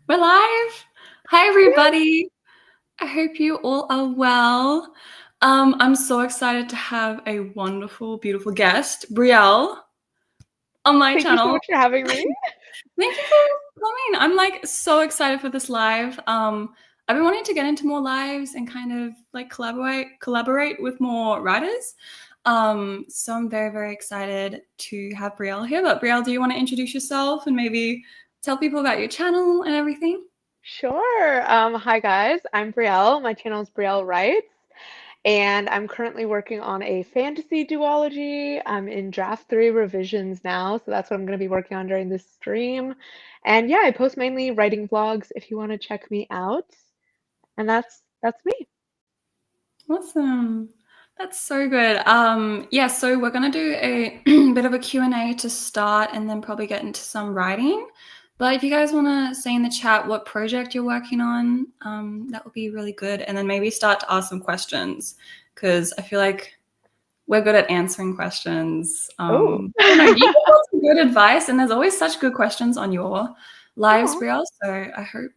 We're live. Hi, everybody. I hope you all are well. I'm so excited to have a wonderful, beautiful guest, Brielle, on my Thank you so channel. much for having me. Thank you for coming. I'm like so excited for this live. I've been wanting to get into more lives and kind of like collaborate with more writers. So I'm very, very excited to have Brielle here. But Brielle, do you want to introduce yourself and maybe tell people about your channel and everything? Sure. Hi guys, I'm Brielle. My channel is Brielle Writes, and I'm currently working on a fantasy duology. I'm in draft 3 revisions now, so that's what I'm going to be working on during this stream. And yeah, I post mainly writing vlogs if you want to check me out. And that's me. Awesome. That's so good. Yeah, so we're gonna do a bit of a Q&A to start and then probably get into some writing. But if you guys want to say in the chat what project you're working on, that would be really good. And then maybe start to ask some questions because I feel like we're good at answering questions. Oh. I don't know, you give us some good advice and there's always such good questions on your lives, Oh. Brielle. So I hope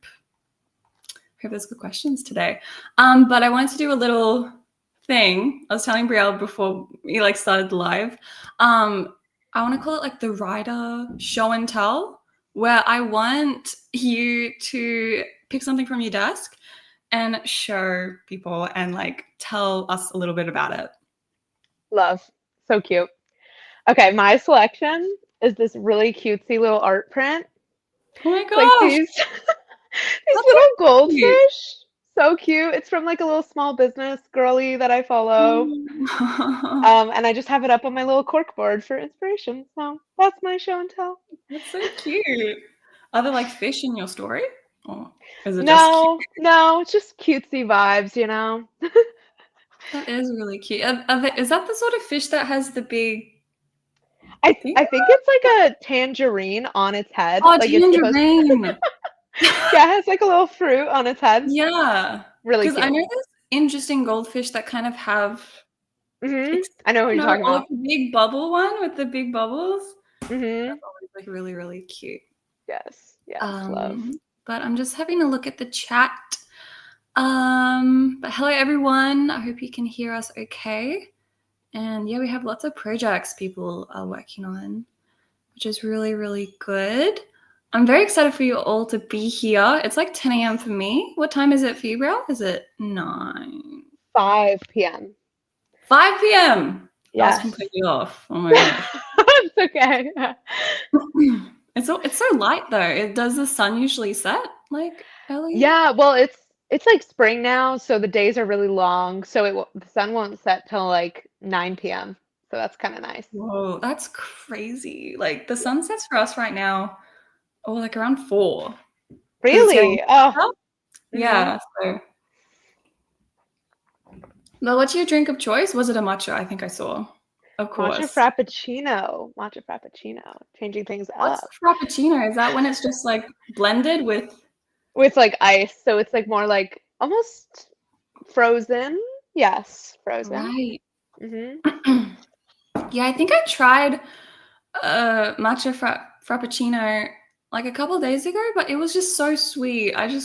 there's good questions today. But I wanted to do a little thing. I was telling Brielle before we like started the live. I want to call it like the writer show and tell, where I want you to pick something from your desk and show people and like tell us a little bit about it. Love. So cute. Okay, my selection is this really cutesy little art print. Oh my Like gosh, these that's so little cute. goldfish. So cute. It's from like a little small business girly that I follow. And I just have it up on my little cork board for inspiration. So that's my show and tell. That's so cute. Are there like fish in your story? Or is it just cute? No, no, it's just cutesy vibes, you know? That is really cute. Is that the sort of fish that has the big thing? I think it's like a tangerine on its head. Oh, Like it's supposed tangerine. yeah, it has like a little fruit on its head. Yeah. Really Because I cute. know there's interesting goldfish that kind of have, I know I what don't you're know, talking or like about. the big bubble one with the big bubbles. hmm That's always like really, really cute. Yes, yes, love. Um, but I'm just having a look at the chat. But hello everyone. I hope you can hear us okay. And yeah, we have lots of projects people are working on, which is really, really good. I'm very excited for you all to be here. It's like 10 a.m. for me. What time is it for you, Brielle? Is it 9? 5 p.m. 5 p.m. I was Yes. completely off. Oh my gosh. It's okay. It's so light though. Does the sun usually set like early? Yeah, well, it's like spring now, so the days are really long, so the sun won't set till like 9 p.m. So that's kind of nice. Whoa, that's crazy. Like the sun sets for us right now, oh, like around 4 because it's getting Really? Oh, up. hmm Yeah, so. But what's your drink of choice? Was it a matcha? I think I saw. Of Matcha course. frappuccino. Matcha frappuccino. Changing things What's up the frappuccino? Is that when it's just like blended with with like ice, so it's like more like almost frozen. Yes, frozen. right? hmm Yeah, I think I tried matcha frappuccino like a couple days ago, but it was just so sweet. Oh, I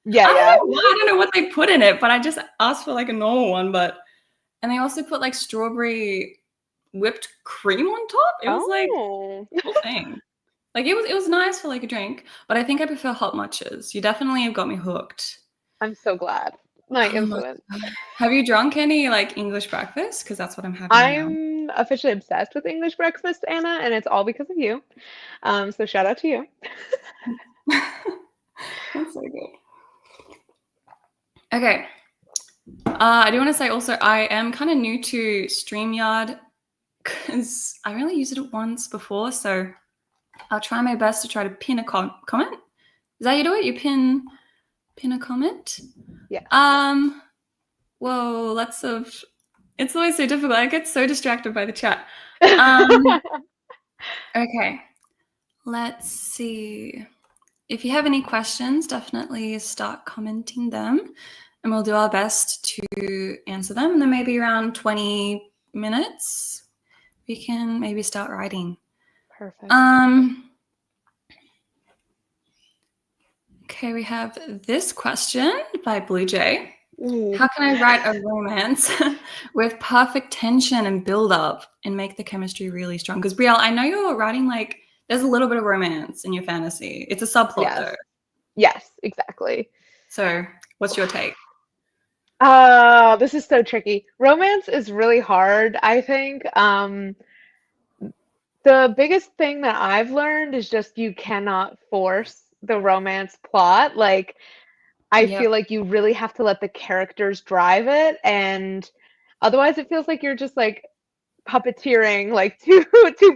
yeah, don't yeah. know why, I don't know what they put in it, but I just asked for like a normal one, but and they also put like strawberry whipped cream on top. It was like Oh, the whole thing. Like it was nice for like a drink, but I think I prefer hot matchas. You definitely have got me hooked. I'm so glad. My Oh my influence. God. Have you drunk any like English breakfast? Because that's what I'm having now. I'm officially obsessed with English breakfast, Anna, and it's all because of you. So shout out to you. That's so good. Okay. I do want to say also I am kind of new to StreamYard because I only used it once before, so I'll try my best to try to pin a comment. Is that how you do it? You pin a comment? Yeah. Whoa, lots of. It's always so difficult. I get so distracted by the chat. Okay, let's see. If you have any questions, definitely start commenting them, and we'll do our best to answer them. And then maybe around 20 minutes, we can maybe start writing. Perfect. Okay, we have this question by Blue Jay. Ooh. How can I write a romance with perfect tension and build up and make the chemistry really strong? Because Brielle, I know you're writing like there's a little bit of romance in your fantasy. It's a subplot Yes. though. Yes, exactly. So what's your take? This is so tricky. Romance is really hard, I think. The biggest thing that I've learned is just you cannot force the romance plot. Like, I Yep. feel like you really have to let the characters drive it, and otherwise it feels like you're just like puppeteering like two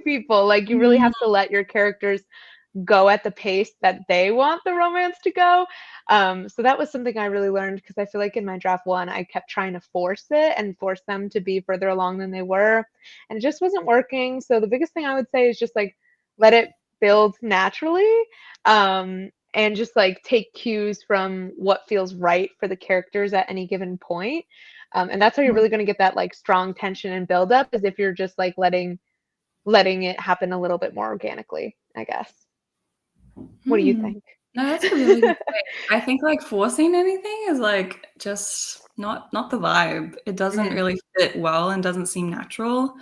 people. Like you really Mm, have to let your characters go at the pace that they want the romance to go. So that was something I really learned because I feel like in my draft one, I kept trying to force it and force them to be further along than they were. And it just wasn't working. So the biggest thing I would say is just like let it build naturally. And just like take cues from what feels right for the characters at any given point. And that's how you're really going to get that like strong tension and build up is if you're just like letting it happen a little bit more organically, I guess. What do you hmm. think? No, that's a really good point. I think like forcing anything is like just not the vibe. It doesn't Mhm. really fit well and doesn't seem natural.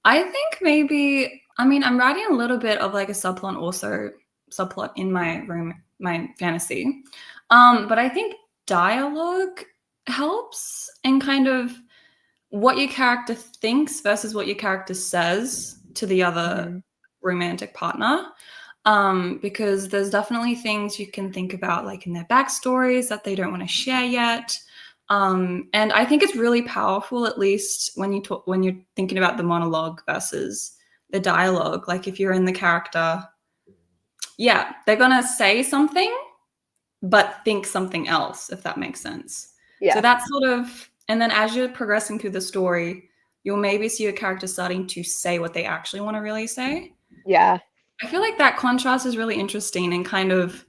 I think maybe I mean I'm writing a little bit of like a subplot in my fantasy. But I think dialogue helps and kind of what your character thinks versus what your character says to the other Mhm. romantic partner. Because there's definitely things you can think about, like in their backstories that they don't want to share yet. And I think it's really powerful, at least when when you're thinking about the monologue versus the dialogue. Like if you're in the character, yeah, they're gonna say something, but think something else, if that makes sense. So Yeah. that's sort of, and then as you're progressing through the story, you'll maybe see your character starting to say what they actually want to really say. Yeah. I feel like that contrast is really interesting and kind of,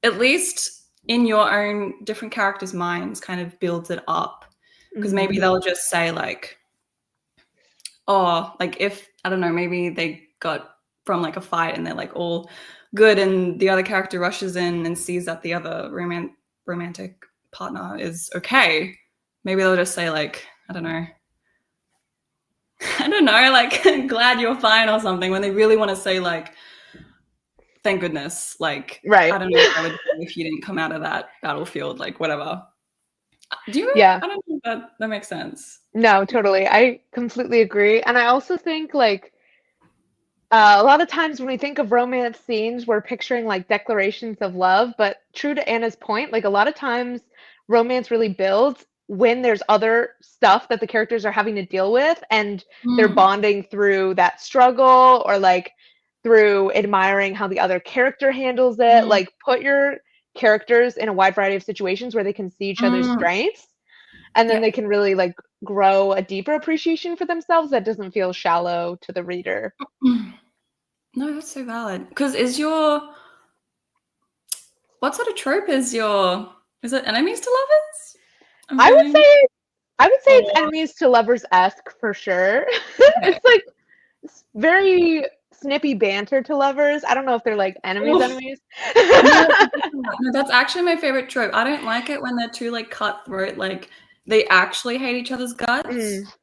at least in your own different characters' minds, kind of builds it up. Because maybe Mhm. they'll just say, like, oh, like if, I don't know, maybe they got from like a fight and they're like all good and the other character rushes in and sees that the other romantic partner is okay. Maybe they'll just say, like, I don't know, I don't know, like, glad you're fine or something when they really want to say, like, thank goodness. Like, I Right. don't know what I would do if you didn't come out of that battlefield, like, whatever. Do you? Yeah. I don't think that makes sense. No, totally. I completely agree. And I also think like a lot of times when we think of romance scenes, we're picturing like declarations of love, but true to Anna's point, like a lot of times romance really builds when there's other stuff that the characters are having to deal with and they're Mm, bonding through that struggle or like through admiring how the other character handles it. mm, Like put your characters in a wide variety of situations where they can see each other's mm. strengths and then Yeah. they can really like grow a deeper appreciation for themselves that doesn't feel shallow to the reader. No, that's so valid. Because what sort of trope is it enemies to lovers? I'm I would feeling. say I would say it's Or, enemies to lovers-esque for sure. okay. It's like very snippy banter to lovers. I don't know if they're like enemies Oof. enemies. No, no, that's actually my favorite trope. I don't like it when they're too like cutthroat, like they actually hate each other's Mm, guts.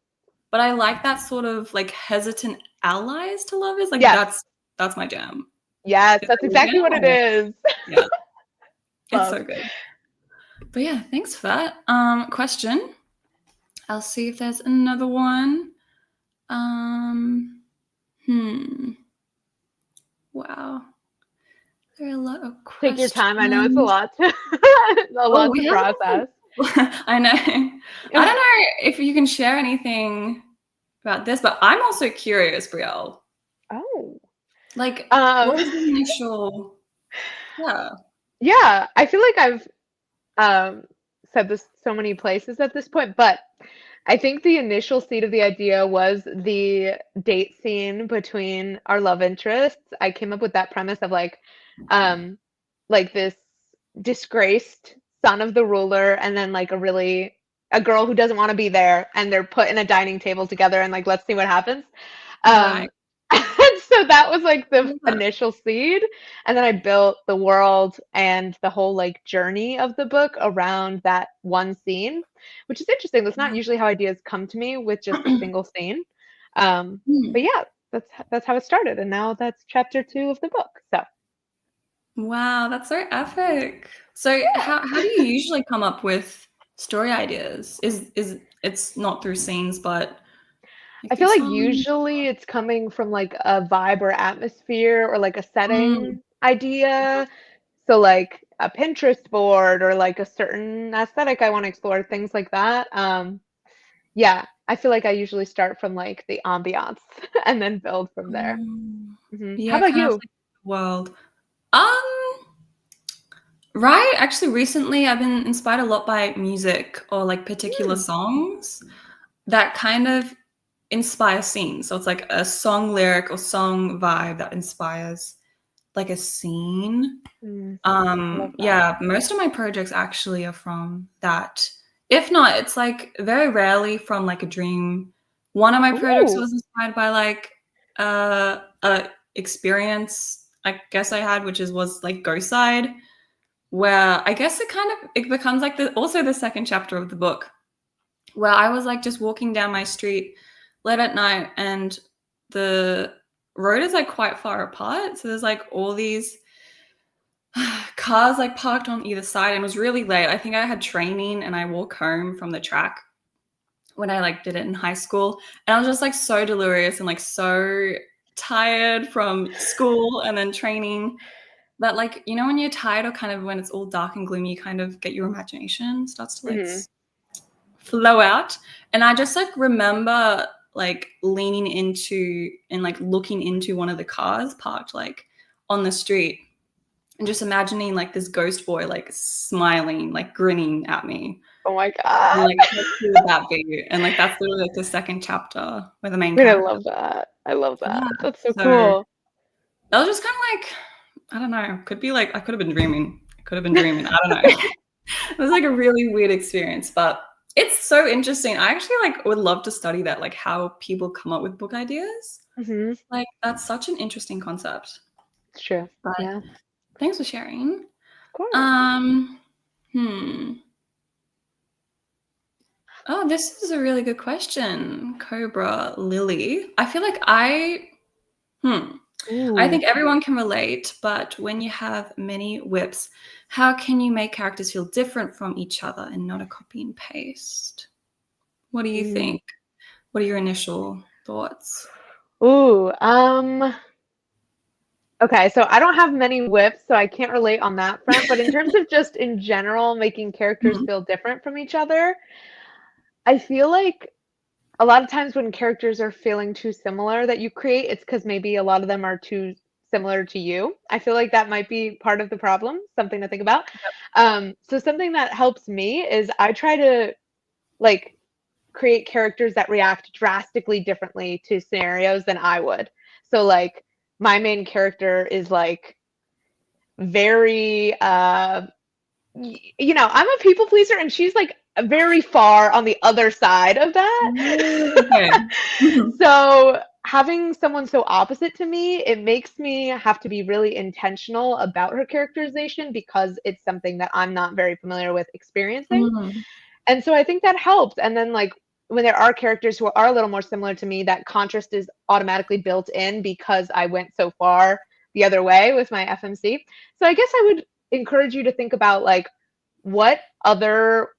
But I like that sort of like hesitant allies to lovers. Like yes. that's my jam. Yes, Is that's that your exactly jam what it or is. yeah, it's Love. so good. But yeah, thanks for that. Question. I'll see if there's another one. Um, hmm. Wow. There are a lot of Take your time. I know it's a questions. lot to a Oh, lot to we process. have. I know. I don't know if you can share anything about this, but I'm also curious, Brielle. Oh. Like, Um, what was the initial? Yeah. yeah, I feel like I've um, said this so many places at this point, but I think the initial seed of the idea was the date scene between our love interests. I came up with that premise of um, like this disgraced son of the ruler, and then like a girl who doesn't want to be there, and they're put in a dining table together, and like let's see what happens. Right. And so that was like the Yeah. initial seed. And then I built the world and the whole like journey of the book around that one scene, which is interesting. That's not usually how ideas come to me with just a single scene. But Hmm. yeah, that's how it started. And now that's chapter 2 of the book. So Wow, that's so epic. So yeah. how do you usually come up with story ideas? Is it's not through scenes, but like I through feel like songs? usually it's coming from like a vibe or atmosphere or like a Mm. setting idea. So like a Pinterest board or like a certain aesthetic I want to explore, things like that. Yeah, I feel like I usually start from like the ambiance and then build from there. How Yeah, about kind of you? like the world. Um, right. Actually, recently I've been inspired a lot by music or like particular Hmm. songs that kind of inspire scenes. So it's like a song lyric or song vibe that inspires like a scene. Mm, I love that. Yeah, most of my projects actually are from that. If not, it's like very rarely from like a dream. One of my projects Ooh. was inspired by like a experience I guess I had, which was like Ghost Side, where I guess it becomes like the second chapter of the book, where I was like just walking down my street late at night and the road is like quite far apart. So there's like all these cars like parked on either side and it was really late. I think I had training and I walked home from the track when I like did it in high school. And I was just like so delirious and like so tired from school and then training that like, you know, when you're tired or kind of when it's all dark and gloomy, you kind of get your imagination starts to like Hmm. flow out. And I just like remember like leaning into and like looking into one of the cars parked like on the street and just imagining like this ghost boy like smiling, like grinning at me. Oh my And God. like how cool would that be? And like that's literally like the second chapter where the main Wait, I character. love that. I love Yeah. that. That's so So cool. that was just kind of like, I don't know, could be like I could have been dreaming. I could have been dreaming. I don't know. It was like a really weird experience, but it's so interesting. I actually like would love to study that, like how people come up with book ideas. Hmm. Like that's such an interesting concept. It's true. But Yeah, of thanks for sharing. course. Um, hmm. Oh, this is a really good question, Cobra Lily. I feel like hmm. I Ooh. think everyone can relate, but when you have many whips, how can you make characters feel different from each other and not a copy and paste? What do you Mm. think? What are your initial thoughts? Ooh. Okay, so I don't have many whips, so I can't relate on that front. But in terms of just in general making characters Mhm. feel different from each other, I feel like a lot of times when characters are feeling too similar that you create, it's because maybe a lot of them are too similar to you. I feel like that might be part of the problem, something to think about. So something that helps me is I try to like create characters that react drastically differently to scenarios than I would. So like my main character is like very you know, I'm a people pleaser and she's like very far on the other side of that. Okay. Mhm. So having someone so opposite to me, it makes me have to be really intentional about her characterization because it's something that I'm not very familiar with experiencing. Mhm. And so I think that helps. And then like when there are characters who are a little more similar to me, that contrast is automatically built in because I went so far the other way with my FMC. So I guess I would encourage you to think about like what other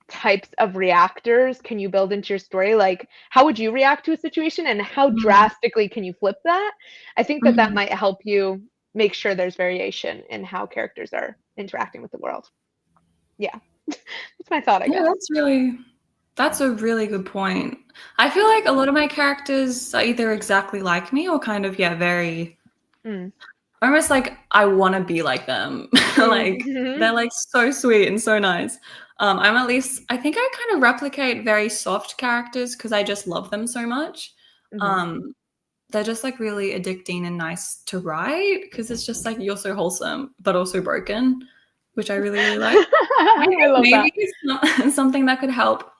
types of reactors can you build into your story? Like how would you react to a situation and how Mhm. drastically can you flip that? I think that that Mhm. might help you make sure there's variation in how characters are interacting with the world. Yeah. That's my thought, I Yeah, guess. that's a really good point. I feel like a lot of my characters are either exactly like me or kind of, yeah, very Mm. almost like I want to be like them. Like they're Mhm. like so sweet and so nice. I'm at least I think I kind of replicate very soft characters because I just love them so much. Mhm. Um, they're just like really addicting and nice to write because it's just like you're so wholesome but also broken, which I really really like. I I think love maybe that. it's not something that could help.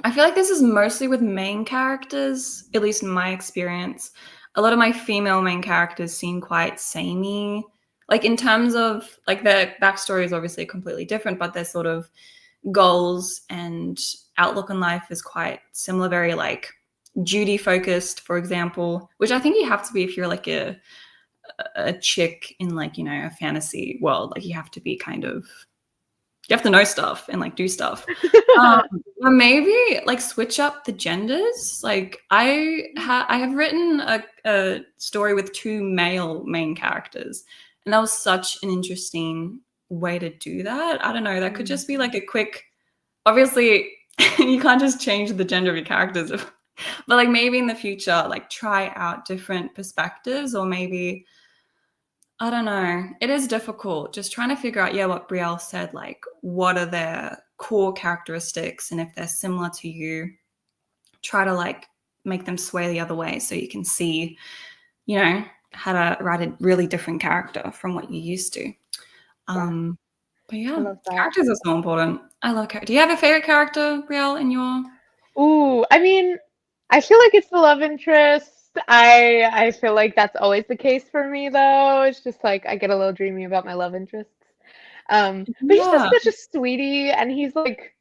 I feel like this is mostly with main characters, at least in my experience. a lot of my female main characters seem quite samey. Like in terms of like their backstory is obviously completely different, but their sort of goals and outlook on life is quite similar, very like duty focused, for example, which I think you have to be if you're like a chick in like, you know, a fantasy world. Like you have to be kind of, you have to know stuff and like do stuff. Or maybe like switch up the genders. Like I have written a story with 2 male main characters, and that was such an interesting way to do that. I don't know, that could just be like a quick, obviously you can't just change the gender of your characters, but like maybe in the future, like try out different perspectives, or maybe, I don't know. It is difficult just trying to figure out, yeah, what Brielle said, like what are their core characteristics, and if they're similar to you, try to like make them sway the other way so you can see, you know, how to write a really different character from what you used to. But yeah, I love that. characters are so important. I love characters. Do you have a favorite character, Brielle, in your? Ooh, I mean, I feel like it's the love interest. I feel like that's always the case for me, though. It's just like I get a little dreamy about my love interests. But he's just Yeah. such a sweetie, and he's like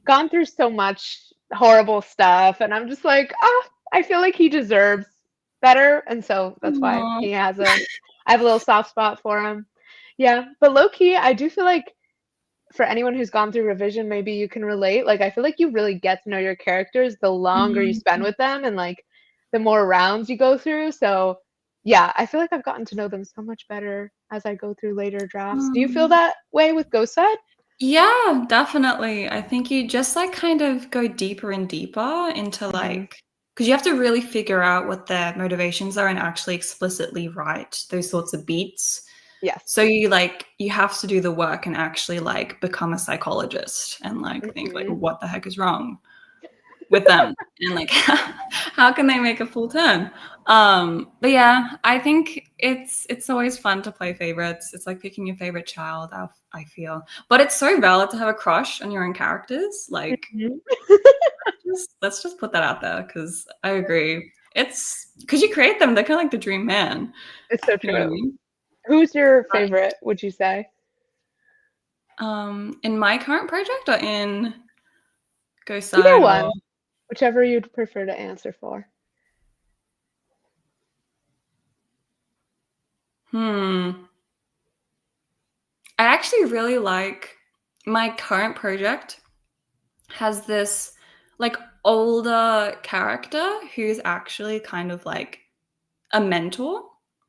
gone through so much horrible stuff, and I'm just like, I feel like he deserves better, and so that's why Aw. he has a. I have a little soft spot for him. Yeah, but low key, I do feel like for anyone who's gone through revision, maybe you can relate. Like, I feel like you really get to know your characters the longer you spend with them, and like the more rounds you go through. So, yeah, I feel like I've gotten to know them so much better as I go through later drafts. Do you feel that way with Ghostside? Yeah, definitely. I think you just like kind of go deeper and deeper into like, because you have to really figure out what their motivations are and actually explicitly write those sorts of beats. Yes. So you like, you have to do the work and actually like become a psychologist and like think like, what the heck is wrong with them, and like how can they make a full turn? But yeah, I think it's always fun to play favorites. It's like picking your favorite child, I feel, but it's so valid to have a crush on your own characters. Like let's just put that out there, because I agree, it's because you create them, they're kind of like the dream man. It's so You know what I true. mean? Who's your favorite, would you say? In my current project or in Ghostside? Either one. Whichever you'd prefer to answer for. I actually really like my current project has this like older character who's actually kind of like a mentor.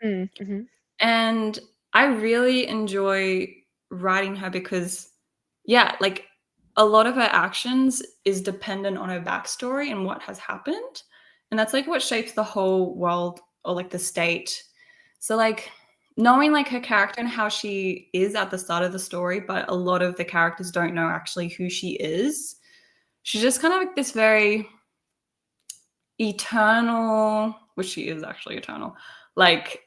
Mm-hmm. And I really enjoy writing her because, yeah, like a lot of her actions is dependent on her backstory and what has happened. And that's like what shapes the whole world or like the state. So like knowing like her character and how she is at the start of the story, but a lot of the characters don't know actually who she is. She's just kind of like this very eternal, which she is actually eternal, like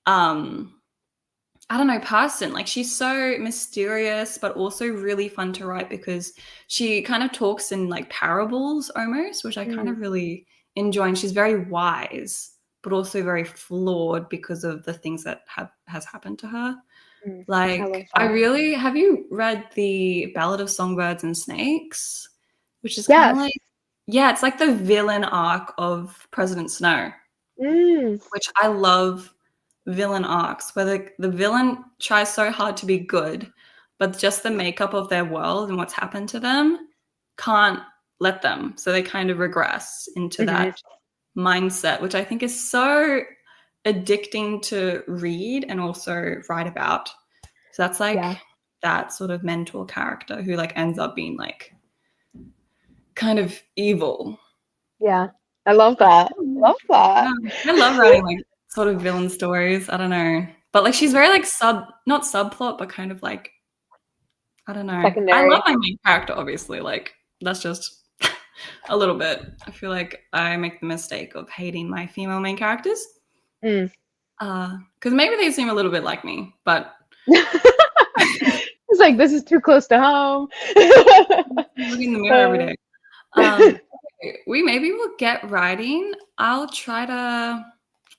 I don't know, person. Like she's so mysterious, but also really fun to write because she kind of talks in like parables almost, which I kind of really enjoy. And she's very wise, but also very flawed because of the things that has happened to her. Like I really, have you read the Ballad of Songbirds and Snakes? Which is kind of like, yeah, it's like the villain arc of President Snow, which I love. Villain arcs where the villain tries so hard to be good, but just the makeup of their world and what's happened to them can't let them. So they kind of regress into that mindset, which I think is so addicting to read and also write about. So that's like that sort of mentor character who like ends up being like kind of evil. Yeah, I love that. Love that. Yeah, I love writing like sort of villain stories. I don't know, but like she's very like not subplot, but kind of like, I don't know. Secondary. I love my main character, obviously. Like that's just a little bit. I feel like I make the mistake of hating my female main characters, because maybe they seem a little bit like me, but it's like this is too close to home. Look in the mirror every day. We maybe will get writing. I'll try to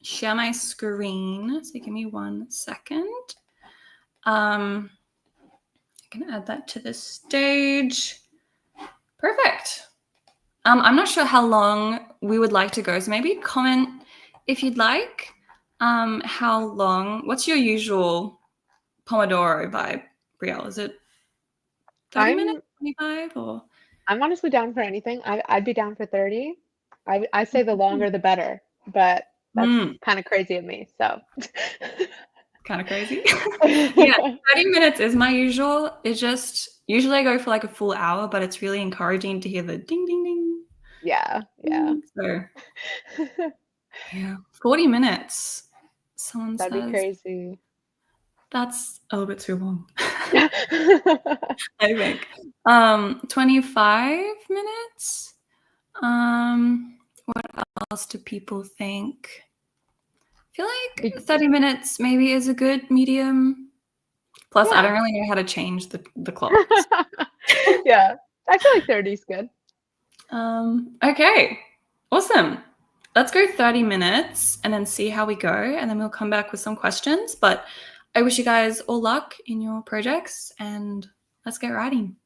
share my screen. So give me 1 second. I can add that to the stage. Perfect. I'm not sure how long we would like to go, so maybe comment if you'd like. How long? What's your usual Pomodoro vibe, Brielle? Is it 30 minutes, 25, or? I'm honestly down for anything. I'd be down for 30. I say the longer the better, but that's kind of crazy of me. So Kind of crazy. Yeah, 30 minutes is my usual. It's just usually I go for like a full hour, but it's really encouraging to hear the ding ding ding. Yeah. So yeah, 40 minutes. Someone That'd be says crazy. that's a little bit too long. I think 25 minutes. What else do people think? I feel like 30 minutes maybe is a good medium. Plus, I don't really know how to change the clock. Yeah, I feel like 30 is good. Okay, awesome. Let's go 30 minutes and then see how we go, and then we'll come back with some questions. But I wish you guys all luck in your projects, and let's get writing.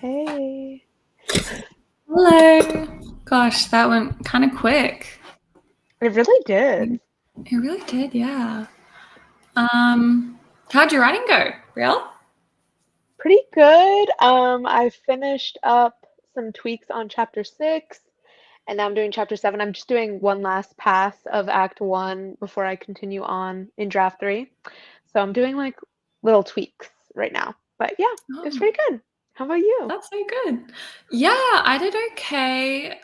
Hey. Hello. Gosh, that went kind of quick. It really did. It really did, yeah. How'd your writing go, Brielle? Pretty good. I finished up some tweaks on chapter 6, and now I'm doing chapter 7. I'm just doing one last pass of Act 1 before I continue on in draft 3. So I'm doing like little tweaks right now. But yeah, it's Oh, pretty good. How about you? that's so good. Yeah, I did okay.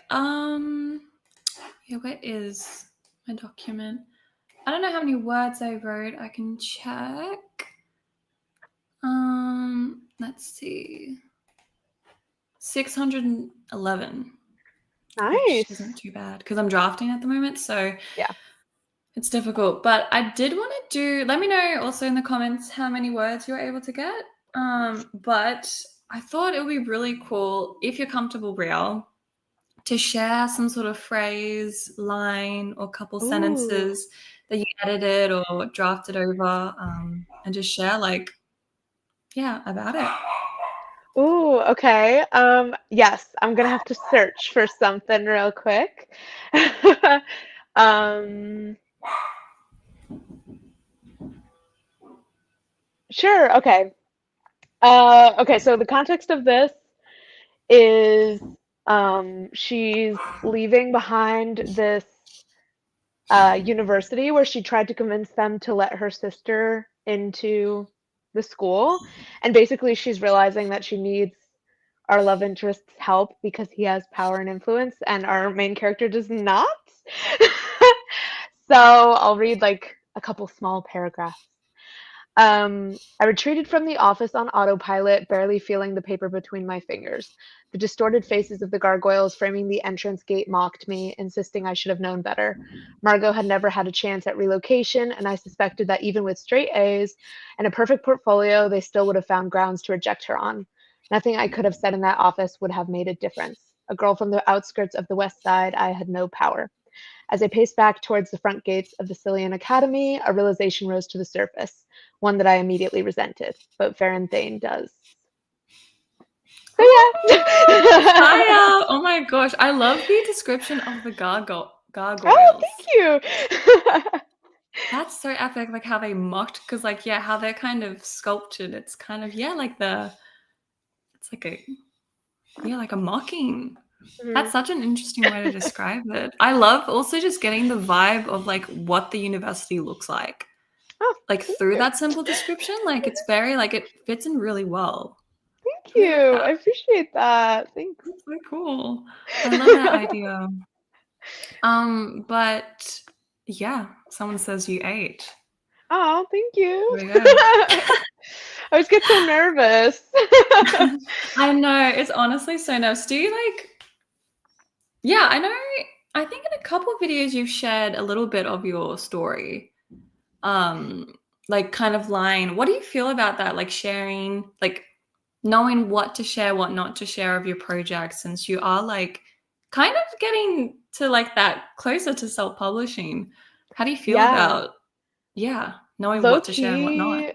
Yeah, where is my document? I don't know how many words I wrote. I can check. Let's see. 611. Which Nice. isn't too bad because I'm drafting at the moment, so Yeah. it's difficult. But I did want to let me know also in the comments how many words you're able to get. But I thought it would be really cool if you're comfortable, Brielle, to share some sort of phrase, line, or couple Ooh. sentences that you edited or drafted over, and just share about it. Ooh, okay. Yes, I'm gonna have to search for something real quick. Um, sure, okay. Okay, so the context of this is she's leaving behind this university where she tried to convince them to let her sister into the school. And basically, she's realizing that she needs our love interest's help because he has power and influence, and our main character does not. So I'll read like a couple small paragraphs. I retreated from the office on autopilot, barely feeling the paper between my fingers. The distorted faces of the gargoyles framing the entrance gate mocked me, insisting I should have known better. Margot had never had a chance at relocation, and I suspected that even with straight A's and a perfect portfolio, they still would have found grounds to reject her on. Nothing I could have said in that office would have made a difference. A girl from the outskirts of the West Side, I had no power. As I paced back towards the front gates of the Cillian Academy, a realization rose to the surface, one that I immediately resented, but Farron Thane does. So yeah. Fire! Oh my gosh, I love the description of the Oh, gargoyles. thank you. That's so epic, like how they mocked, because how they're kind of sculptured. It's kind of it's like a mocking. That's Mhm. such an interesting way to describe it. I love also just getting the vibe of like what the university looks like. Oh, Like thank through you. that simple description, like it's very like it fits in really well. Thank I really like you. that. I appreciate that. Thanks. That's so cool. I love that idea. But yeah, someone says you ate. Oh, thank you. There we go. I always get so nervous. I know, it's honestly so nice. Do you I know, I think in a couple of videos you've shared a little bit of your story. Like kind of line. What do you feel about that? Like sharing, like knowing what to share, what not to share of your project, since you are like kind of getting to like that closer to self-publishing. How do you feel Yeah, about, knowing low what to share and what not? key.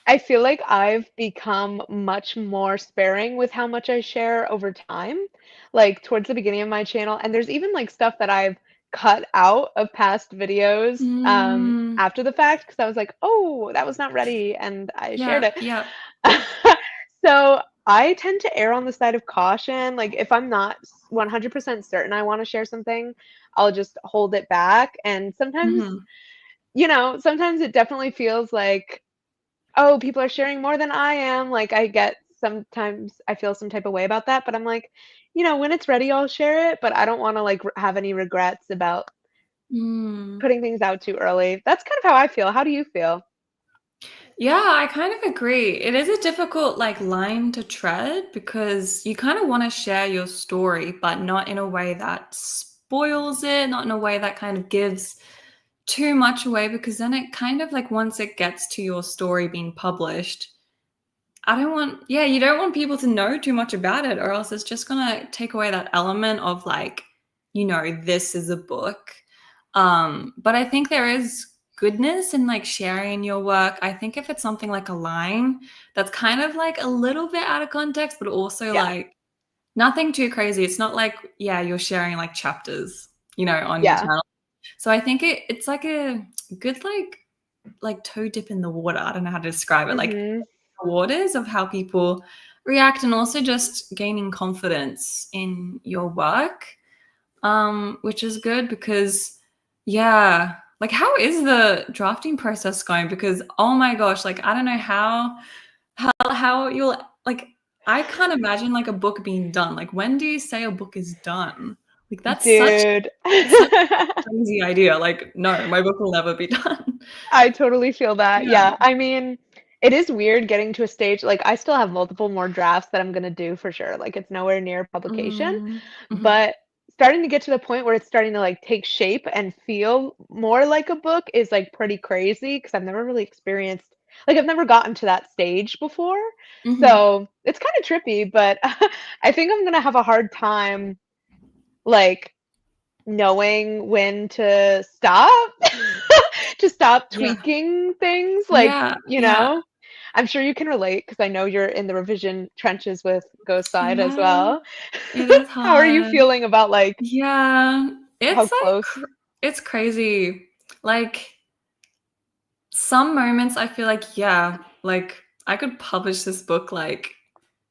I feel like I've become much more sparing with how much I share over time, like towards the beginning of my channel. And there's even like stuff that I've cut out of past videos Mm, after the fact because I was like, oh, that was not ready, and I shared yeah, it. yeah. So I tend to err on the side of caution. Like if I'm not 100% certain I want to share something, I'll just hold it back. And sometimes, Mhm. sometimes it definitely feels like, oh, people are sharing more than I am. Like sometimes I feel some type of way about that, but I'm like, when it's ready, I'll share it, but I don't want to like have any regrets about Mm. putting things out too early. That's kind of how I feel. How do you feel? Yeah, I kind of agree. It is a difficult line to tread because you kind of want to share your story, but not in a way that spoils it, not in a way that kind of gives too much away, because then it kind of once it gets to your story being published, you don't want people to know too much about it, or else it's just gonna take away that element of this is a book. But I think there is goodness in like sharing your work. I think if it's something like a line that's kind of like a little bit out of context, but also Yeah. like nothing too crazy. It's not like, yeah, you're sharing like chapters, you know, on your Yeah. channel. So I think it's like a good like toe dip in the water. I don't know how to describe it. Like Mm-hmm. the waters of how people react, and also just gaining confidence in your work, which is good because, yeah, like how is the drafting process going? Because oh my gosh, like I don't know how you'll like. I can't imagine like a book being done. Like when do you say a book is done? Like Dude. that's such a crazy idea. Like no, my book will never be done. I totally feel that. Yeah. Yeah. I mean, it is weird getting to a stage like I still have multiple more drafts that I'm gonna do for sure. Like it's nowhere near publication, Mm, mhm. but starting to get to the point where it's starting to like take shape and feel more like a book is like pretty crazy because I've never really experienced like I've never gotten to that stage before. Mhm. So it's kind of trippy, but I think I'm gonna have a hard time like knowing when to stop to stop Yeah. tweaking things like, Yeah, you yeah. know, I'm sure you can relate because I know you're in the revision trenches with Ghost Side as Yeah, well. it is How are you hard. feeling about like Yeah, how it's like close? it's crazy. Like some moments I feel like, yeah, like I could publish this book like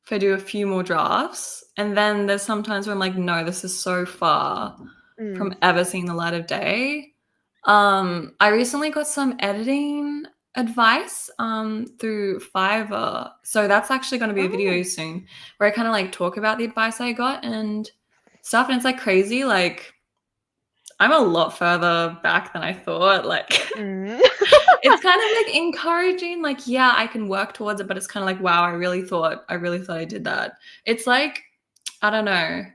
if I do a few more drafts. And then there's sometimes where I'm like, no, this is so far Mm. from ever seeing the light of day. I recently got some editing advice through Fiverr. So that's actually going to be a Oh. video soon where I kind of like talk about the advice I got and stuff. And it's like crazy. Like I'm a lot further back than I thought. Like Mm. it's kind of like encouraging, like, yeah, I can work towards it, but it's kind of like, wow, I really thought I did that. It's like, I don't know.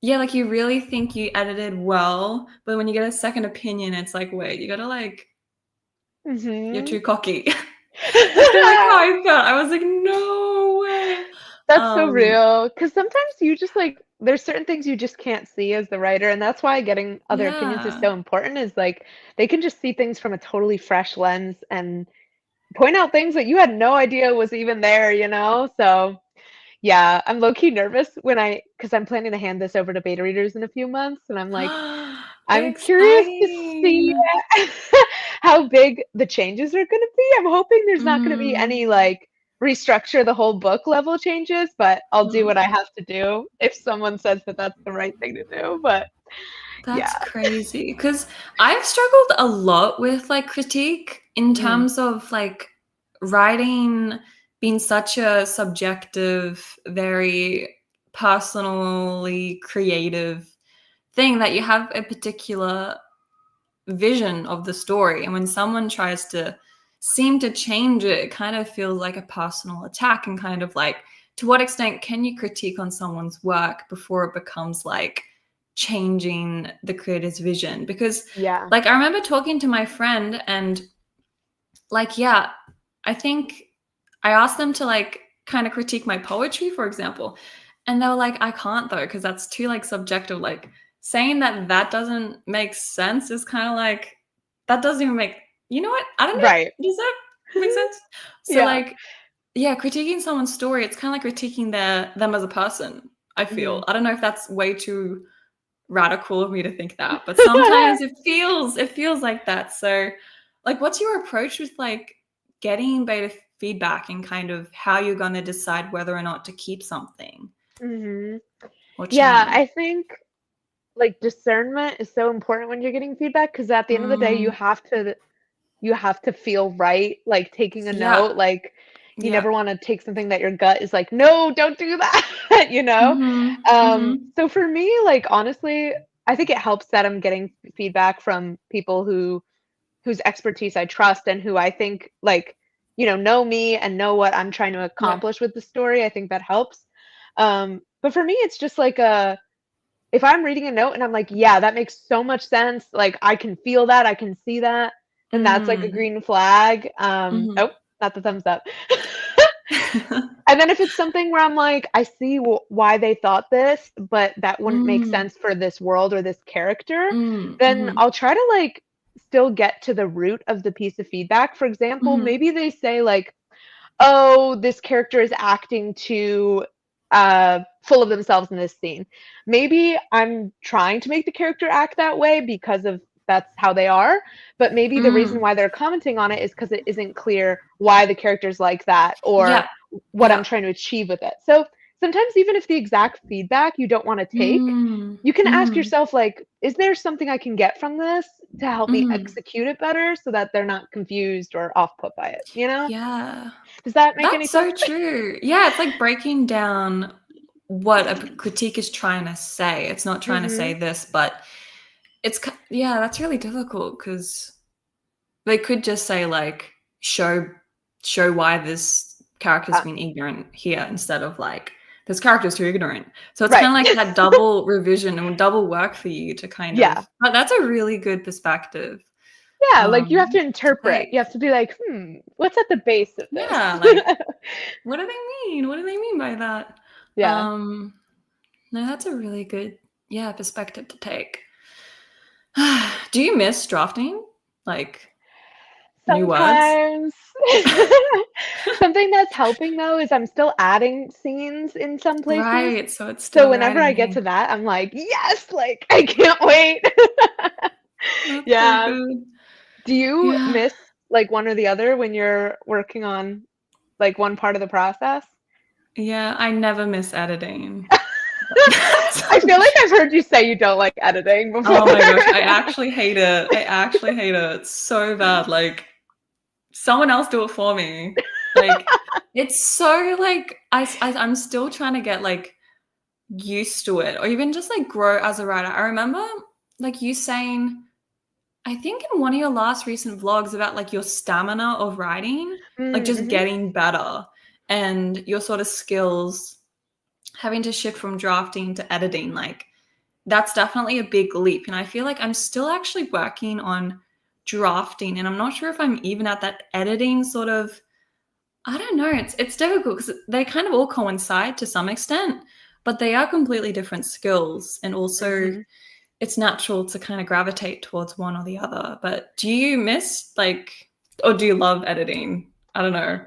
Yeah, like you really think you edited well, but when you get a second opinion, it's like, wait, you gotta like, you're Mhm. too cocky. That's kind of like how I felt. I was like, no way. That's so Um, real. Because sometimes you just like there's certain things you just can't see as the writer, and that's why getting other opinions is yeah. so important, is like they can just see things from a totally fresh lens and point out things that you had no idea was even there, you know? So, yeah, I'm low key nervous when because I'm planning to hand this over to beta readers in a few months, and I'm like, I'm curious to see Exciting. how big the changes are going to be. I'm hoping there's not going to be Mm, any like restructure the whole book level changes, but I'll do what I mm. have to do if someone says that that's the right thing to do. But That's yeah. crazy because I've struggled a lot with like critique in Mm, terms of like writing being such a subjective, very personally creative thing that you have a particular vision of the story. And when someone tries to seem to change it, it kind of feels like a personal attack and kind of like, to what extent can you critique on someone's work before it becomes like changing the creator's vision? Because yeah. like I remember talking to my friend and like, yeah, I think I asked them to like kind of critique my poetry, for example. And they were like, I can't though, because that's too like subjective. Like saying that that doesn't make sense is kind of like, that doesn't even make, you know what? I don't Right. know. Does that make sense? So Yeah. like, yeah, critiquing someone's story, it's kind of like critiquing them as a person, I Mhm. feel. I don't know if that's way too radical of me to think that, but sometimes it feels like that. So like what's your approach with like getting beta feedback and kind of how you're going to decide whether or not to keep something Mhm. or Yeah, change? I think like discernment is so important when you're getting feedback because at the end of the day Mm, you have to feel right like taking a yeah, note like you yeah. never want to take something that your gut is like no don't do that you know. Mhm, mhm. So for me like honestly I think it helps that I'm getting feedback from people whose expertise I trust and who I think like know me and know what I'm trying to Yeah. accomplish with the story. I think that helps. But for me it's just like a if I'm reading a note and I'm like, "Yeah, that makes so much sense, like, I can feel that, I can see that," then that's like a Mm, green flag. mhm. Oh, not the thumbs up. And then if it's something where I'm like, "I see why they thought this, but that wouldn't make Mm, sense for this world or this character," mm, then mhm. I'll try to, like, still get to the root of the piece of feedback. For example, Mhm. maybe they say like, oh, this character is acting too full of themselves in this scene. Maybe I'm trying to make the character act that way because of that's how they are, but maybe the reason Mm. why they're commenting on it is because it isn't clear why the character's like that or Yeah. what I'm Yeah. trying to achieve with it. So sometimes even if the exact feedback you don't want to take, Mm. you can ask Mhm. yourself like, is there something I can get from this to help me Mhm. execute it better so that they're not confused or off put by it, you know? Yeah. Does that make any That's sense? so true. Yeah, it's like breaking down what a critique is trying to say. It's not trying to say Mhm. this, but yeah, that's really difficult because they could just say like show why this character's Uh, been ignorant here instead of like this character's too ignorant. So it's right. kind of like that double revision and double work for you to kind Yeah. of. But that's a really good perspective Yeah, like you have to to interpret. take. You have to be like, what's at the base of this? Yeah, like what do they mean? What do they mean by that? Yeah. Um, no, that's a really good, yeah, perspective to take. Do you miss drafting? Like new words? Sometimes. Something that's helping though is I'm still adding scenes in some places. Right, so it's So still whenever I get writing. to that, I'm like, yes, like I can't wait. That's so Yeah. good. Do you Yeah. miss like one or the other when you're working on like one part of the process? Yeah, I never miss editing. I feel like I've heard you say you don't like editing before. Oh my gosh, I actually hate it. I actually hate it. It's so bad. Like someone else do it for me. Like it's so like I'm still trying to get like used to it or even just like grow as a writer. I remember like you saying I think in one of your last recent vlogs about like your stamina of writing, like just Mm-hmm. getting better and your sort of skills having to shift from drafting to editing, like that's definitely a big leap. And I feel like I'm still actually working on drafting and I'm not sure if I'm even at that editing sort of I don't know. It's difficult because they kind of all coincide to some extent, but they are completely different skills and also Mm-hmm. it's natural to kind of gravitate towards one or the other. But do you miss like, or do you love editing? I don't know.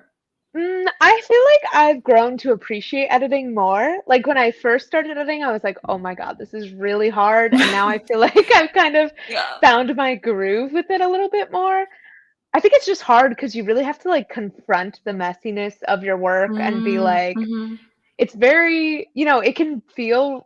I feel like I've grown to appreciate editing more. Like when I first started editing, I was like, oh my God, this is really hard. And now I feel like I've kind of Yeah. found my groove with it a little bit more. I think it's just hard because you really have to like confront the messiness of your work and be like, Mm-hmm. it's very, it can feel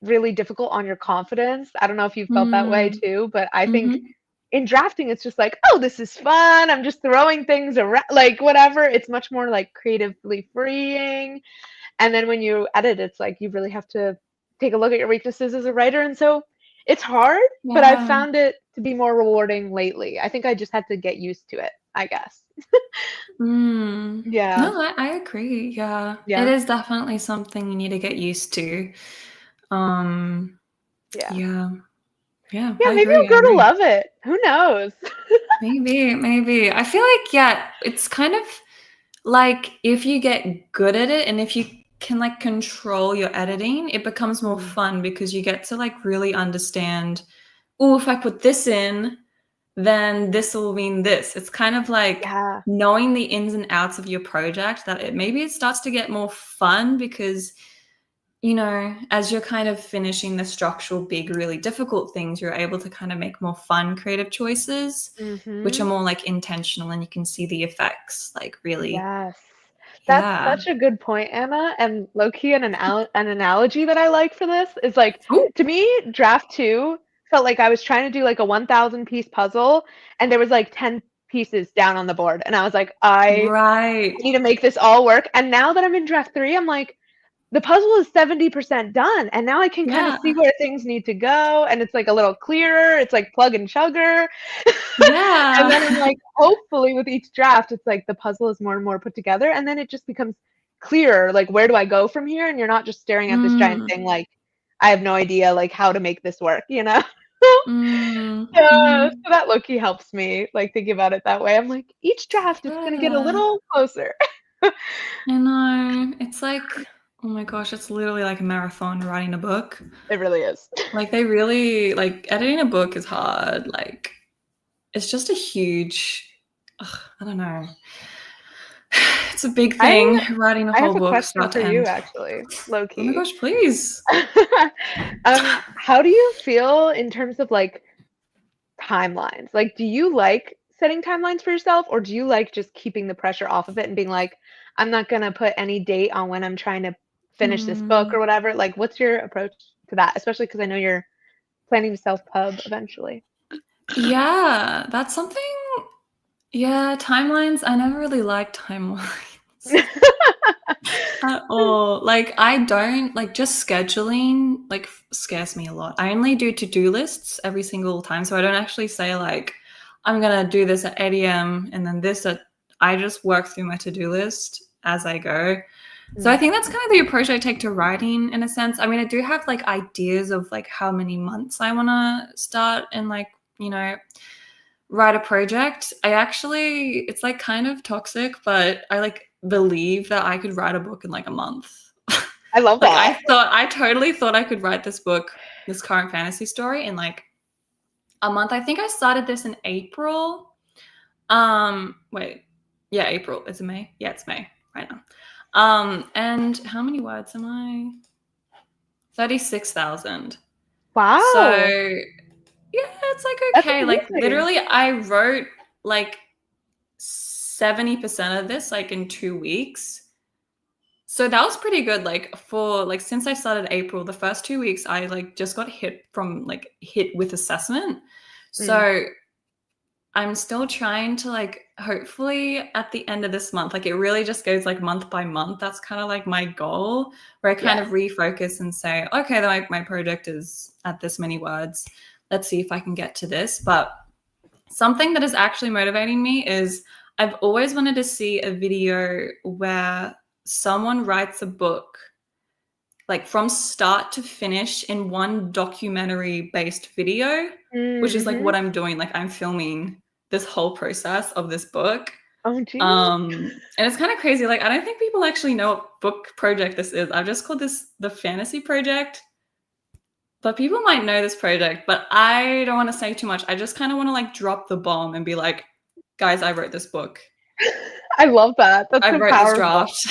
really difficult on your confidence. I don't know if you've felt that way too, but I think Mm-hmm. in drafting it's just like, oh, this is fun, I'm just throwing things around, like whatever. It's much more like creatively freeing. And then when you edit, it's like you really have to take a look at your weaknesses as a writer. And so it's hard, but I've Yeah. found it to be more rewarding lately. I think I just had to get used to it, I guess. Mm. Yeah. No, I agree. Yeah. It Yeah. is definitely something you need to get used to. Um, Yeah. yeah. Yeah, Yeah, I maybe agree. you'll I grow to agree. love it. Who knows? Maybe. I feel like, yeah, it's kind of like if you get good at it and if you can like control your editing, it becomes more Mm. fun because you get to like really understand, oh, if I put this in, then this will mean this. It's kind of like Yeah. knowing the ins and outs of your project that maybe it starts to get more fun because as you're kind of finishing the structural, big, really difficult things, you're able to kind of make more fun, creative choices, which Mm-hmm. are more like intentional and you can see the effects, like really. Yes. That's Yeah. such a good point, Anna. And low key, an analogy that I like for this is like, Ooh, to me, draft two felt like I was trying to do like a 1,000 piece puzzle, and there was like 10 pieces down on the board. And I was like, I right. need to make this all work. And now that I'm in draft three, I'm like, the puzzle is 70% done. And now I can kind of Yeah. see where things need to go. And it's like a little clearer. It's like plug and chugger. And then I'm Yeah. like, hopefully with each draft, it's like the puzzle is more and more put together. And then it just becomes clearer. Like, where do I go from here? And you're not just staring at this giant Mm, thing like, I have no idea like how to make this work, you know? mm, Yeah, mhm. so that low-key helps me like think about it that way. I'm like, each draft is gonna get a Yeah. little closer. I know. It's like, oh my gosh, it's literally like a marathon writing a book. It really is. Like they really like editing a book is hard. Like it's just a huge, I don't know. It's a big I thing, writing a I whole have a book question start for to you, end. actually, low Oh my key. gosh, please. How do you feel in terms of like timelines? Like, do you like setting timelines for yourself, or do you like just keeping the pressure off of it and being like, I'm not gonna put any date on when I'm trying to finish this book or Mm, whatever? Like, what's your approach to that? Especially because I know you're planning to self-pub eventually. yeah, that's something. Yeah, timelines. I never really liked timelines at all. Like, I don't like just scheduling, like, scares me a lot. I only do to-do lists every single time. So I don't actually say, like, I'm going to do this at 8 a.m. and then this at, I just work through my to-do list as I go. So I Mm, think that's kind of the approach I take to writing in a sense. I mean, I do have like ideas of like how many months I want to start and like, you know, write a project. I actually, it's like kind of toxic, but I like believe that I could write a book in like a month. I love Like that. I totally thought I could write this book, this current fantasy story in like a month. I think I started this in April. Wait, yeah, April. Is it May? Yeah, it's May right now. And how many words am I? 36,000. So Wow, yeah, it's like that's okay. Like amazing. literally I wrote like 70% of this like in 2 weeks. So that was pretty good. Like for like since I started April, the first 2 weeks I like just got hit with assessment. Mm, So I'm still trying to like hopefully at the end of this month, like it really just goes like month by month. That's kind of like my goal where I kind yeah. of refocus and say, okay, my project is at this many words. Let's see if I can get to this. But something that is actually motivating me is I've always wanted to see a video where someone writes a book like from start to finish in one documentary based video, which is like Mm-hmm. what I'm doing. Like I'm filming this whole process of this book. Oh, geez. And it's kind of crazy. Like I don't think people actually know what book project this is. I've just called this the fantasy project. But people might know this project, but I don't want to say too much. I just kind of want to like drop the bomb and be like, guys, I wrote this book. I love that. That's I so wrote this powerful. draft.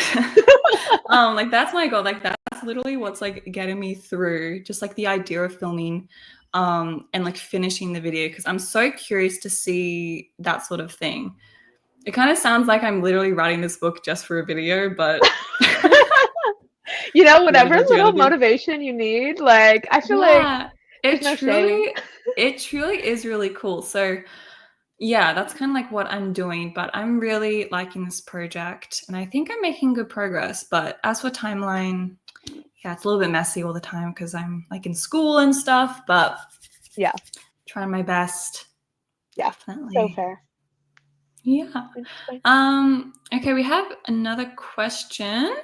Like that's my goal. Like that's literally what's like getting me through just like the idea of filming and like finishing the video because I'm so curious to see that sort of thing. It kind of sounds like I'm literally writing this book just for a video, but You know, you gotta do whatever what you little gotta do. motivation you need, like, I feel like Yeah, there's no shame. it truly is really cool. So yeah, that's kind of like what I'm doing, but I'm really liking this project and I think I'm making good progress. But as for timeline, yeah, it's a little bit messy all the time because I'm like in school and stuff, but Yeah, trying my best. yeah. So Definitely. fair. Yeah. Interesting. Okay, we have another question.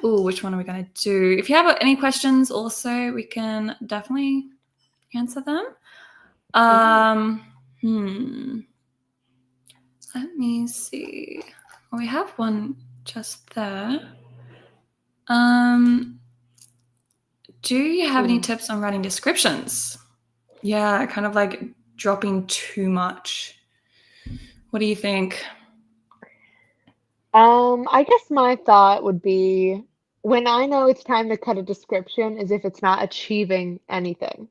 Ooh, which one are we gonna do? If you have any questions also, we can definitely answer them. Ooh. Um, hmm. Let me see. We have one just there. Um, do you have any Ooh. tips on writing descriptions? Yeah, kind of like dropping too much. What do you think? I guess my thought would be when I know it's time to cut a description is if it's not achieving anything.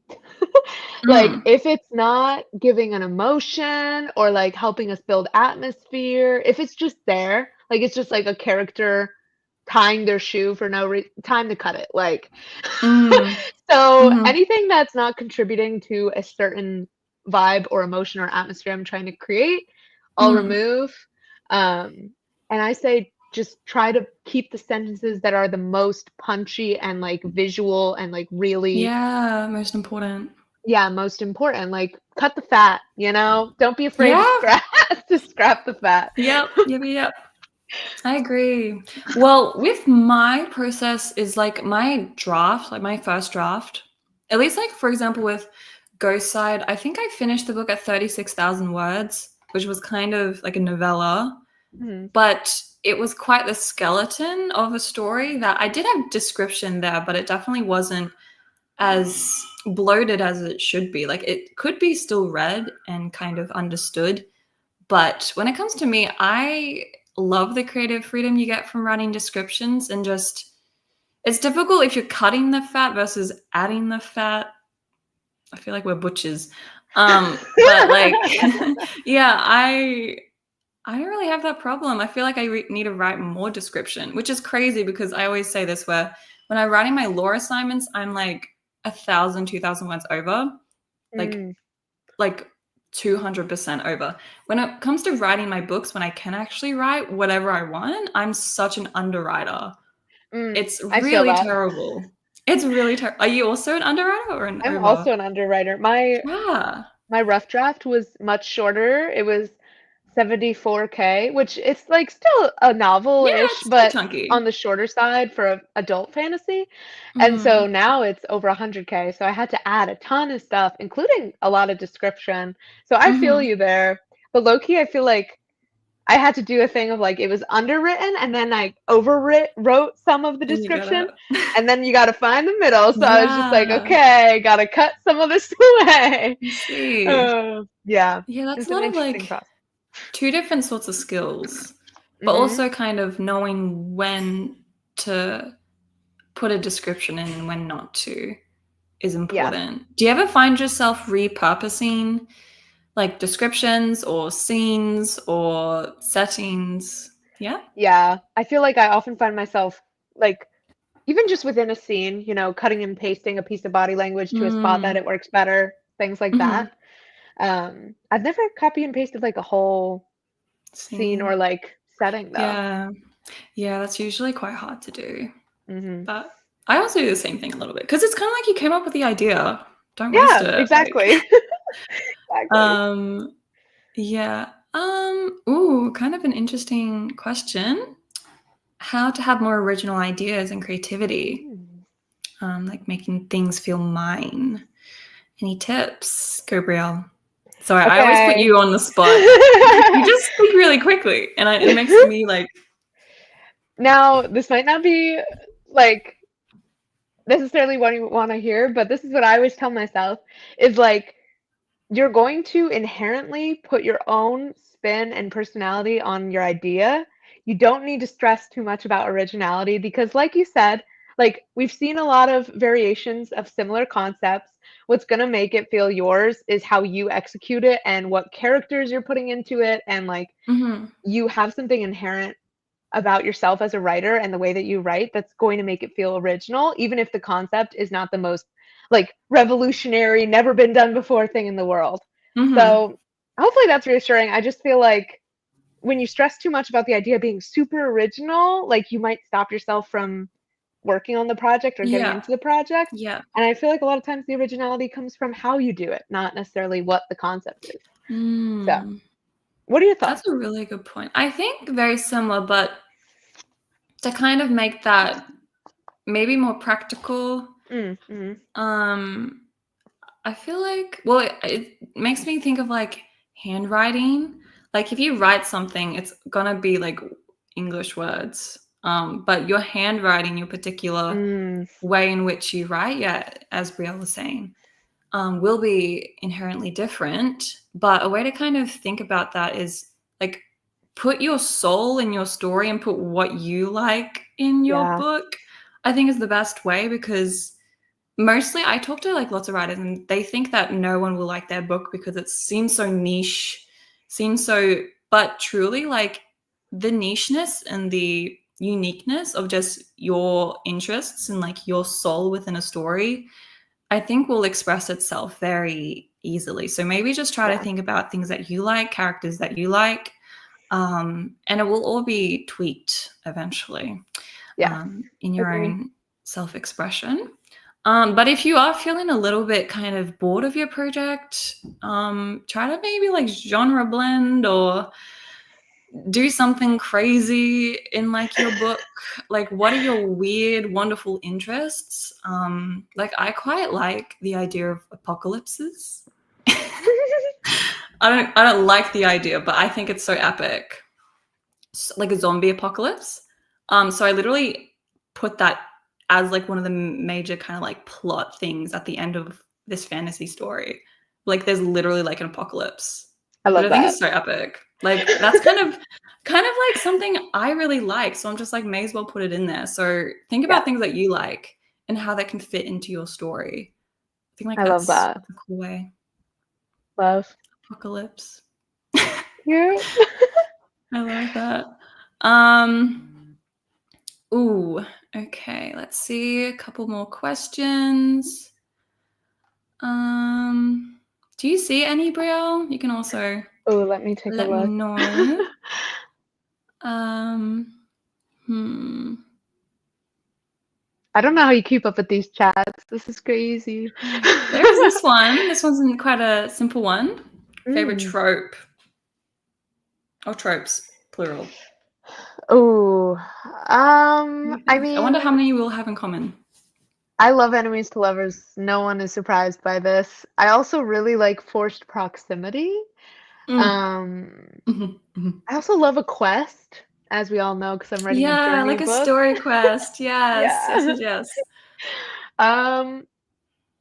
Like Mm, if it's not giving an emotion or like helping us build atmosphere, if it's just there, like it's just like a character tying their shoe for no time to cut it. Like mm, so mm-hmm. anything that's not contributing to a certain vibe or emotion or atmosphere I'm trying to create, I'll Mm. remove. Um, and I say just try to keep the sentences that are the most punchy and like visual and like really, Yeah, most important. yeah, most important. Like cut the fat, you know? Don't be afraid to Yeah. scrap to scrap the fat. Yep. I agree. Well, with my process is like my draft, like my first draft, at least like for example with Ghost Side, I think I finished the book at 36,000 words, which was kind of like a novella, Mhm. but it was quite the skeleton of a story that I did have description there, but it definitely wasn't as bloated as it should be. Like it could be still read and kind of understood, but when it comes to me, I love the creative freedom you get from writing descriptions, and just it's difficult if you're cutting the fat versus adding the fat. I feel like we're butchers. But like yeah, I don't really have that problem. I feel like I need to write more description, which is crazy because I always say this, where when I'm writing my law assignments, I'm like 1,000, 2,000 words over, Mm, like 200% over. When it comes to writing my books, when I can actually write whatever I want, I'm such an underwriter. It's I feel really that. terrible. It's really terrible. Are you also an underwriter or an I'm over? also an underwriter. My Yeah. my rough draft was much shorter. It was 74K, which it's like still a Yeah, novel-ish, it's still but chunky. on the shorter side for adult fantasy. And so Mhm. now it's over 100K. So I had to add a ton of stuff, including a lot of description. So I feel Mhm. you there. But low key, I feel like I had to do a thing of like it was underwritten and then I wrote some of the And you description gotta and then you got to find the middle. So I was just like, yeah. okay, got to cut some of this away. I see. Yeah, Yeah, that's a it's an lot of interesting like process. two different sorts of skills, but Hmm. also kind of knowing when to put a description in and when not to is Yeah. important. Do you ever find yourself repurposing like descriptions or scenes or settings? Yeah. Yeah. I feel like I often find myself like even just within a scene, cutting and pasting a piece of body language to a spot that Mm. it works better, things like Hmm. that. I've never copy and pasted like a whole scene or Scene. like setting though. Yeah. Yeah, that's usually quite hard to do. Hmm. But I also do the same thing a little bit because it's kind of like you came up with the idea. Don't waste Yeah, it. Like, exactly. Exactly. um, yeah. Ooh, kind of an interesting question. How to have more original ideas and creativity, Mm. like making things feel mine. Any tips, Gabrielle? Sorry, I always put Okay. you on the spot. You just speak really quickly, and it makes me like, Now, this might not be like necessarily what you want to hear, but this is what I always tell myself is like you're going to inherently put your own spin and personality on your idea. You don't need to stress too much about originality because, like you said, like we've seen a lot of variations of similar concepts. What's going to make it feel yours is how you execute it and what characters you're putting into it. And like mhm. you have something inherent about yourself as a writer and the way that you write that's going to make it feel original, even if the concept is not the most like revolutionary, never been done before thing in the world. Mhm. So hopefully that's reassuring. I just feel like when you stress too much about the idea being super original, like you might stop yourself from working on the project or getting Yeah, into the project. yeah. And I feel like a lot of times the originality comes from how you do it, not necessarily what the concept is. So, Mm. what are your That's thoughts? a really good point. I think very similar, but to kind of make that maybe more practical, Mm, mm, um, I feel like, well, it makes me think of like handwriting. Like if you write something, it's gonna be like English words. But your handwriting, your particular mm, way in which you write, yeah, as Brielle was saying, will be inherently different. But a way to kind of think about that is like put your soul in your story and put what you like in your yeah, book. I think is the best way, because mostly I talk to like lots of writers and they think that no one will like their book because it seems so niche, seems so, but truly like the nicheness and the uniqueness of just your interests and like your soul within a story, I think will express itself very easily. So maybe just try to yeah, think about things that you like, characters that you like, and it will all be tweaked eventually, yeah. in your Agree. own self-expression. But if you are feeling a little bit kind of bored of your project, try to maybe like genre blend or do something crazy in like your book. Like, what are your weird, wonderful interests? Like, I quite like the idea of apocalypses. I don't like the idea, but I think it's so epic. Like a zombie apocalypse. So I literally put that as like one of the major kind of like plot things at the end of this fantasy story. Like there's literally like an apocalypse, I which love I think that. is so epic. Like that's kind of like something I really like. So I'm just like, may as well put it in there. So think Yeah, about things that you like and how that can fit into your story. I think like I love that's that. a cool way. Love. Apocalypse. Cute. I love that. Ooh, okay. Let's see. A couple more questions. Do you see any, Brielle? You can also Oh, let me take a let me look. know. Hmm. I don't know how you keep up with these chats. This is crazy. There's this one. This one's quite a simple one. Favorite Mm. trope. Or tropes, plural. Oh, I I wonder mean, how many we'll have in common. I love enemies to lovers. No one is surprised by this. I also really like forced proximity. Um, Mhm. I also love a quest, as we all know, because I'm writing a Yeah, journey like a book. story quest. Yes, yes, Yeah. yes, yes. Um,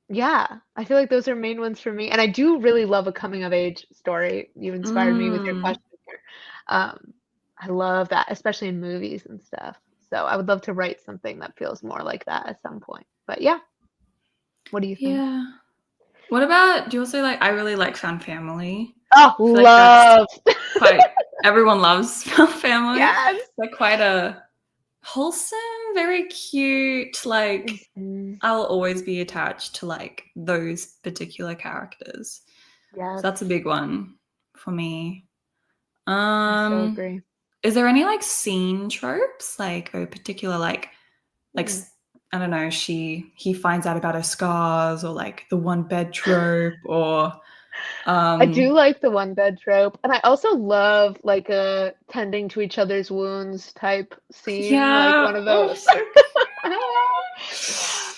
yeah, I feel like those are main ones for me. And I do really love a coming of age story. You inspired me with your Mm. question here. Um, I love that, especially in movies and stuff. So I would love to write something that feels more like that at some point. But yeah, what do you think? Yeah. What about, do you also like, I really like Found Family. Oh, I feel like that's love. quite, everyone loves Found Family. Yes. Like quite a wholesome, very cute, like Mhm. I'll always be attached to like those particular characters. Yes, So that's a big one for me. I so agree. Is there any like scene tropes, like a particular like Hmm. I don't know, he finds out about her scars, or like the one bed trope, or I do um like the one bed trope, and I also love like a tending to each other's wounds type scene, like yeah, one of oh those.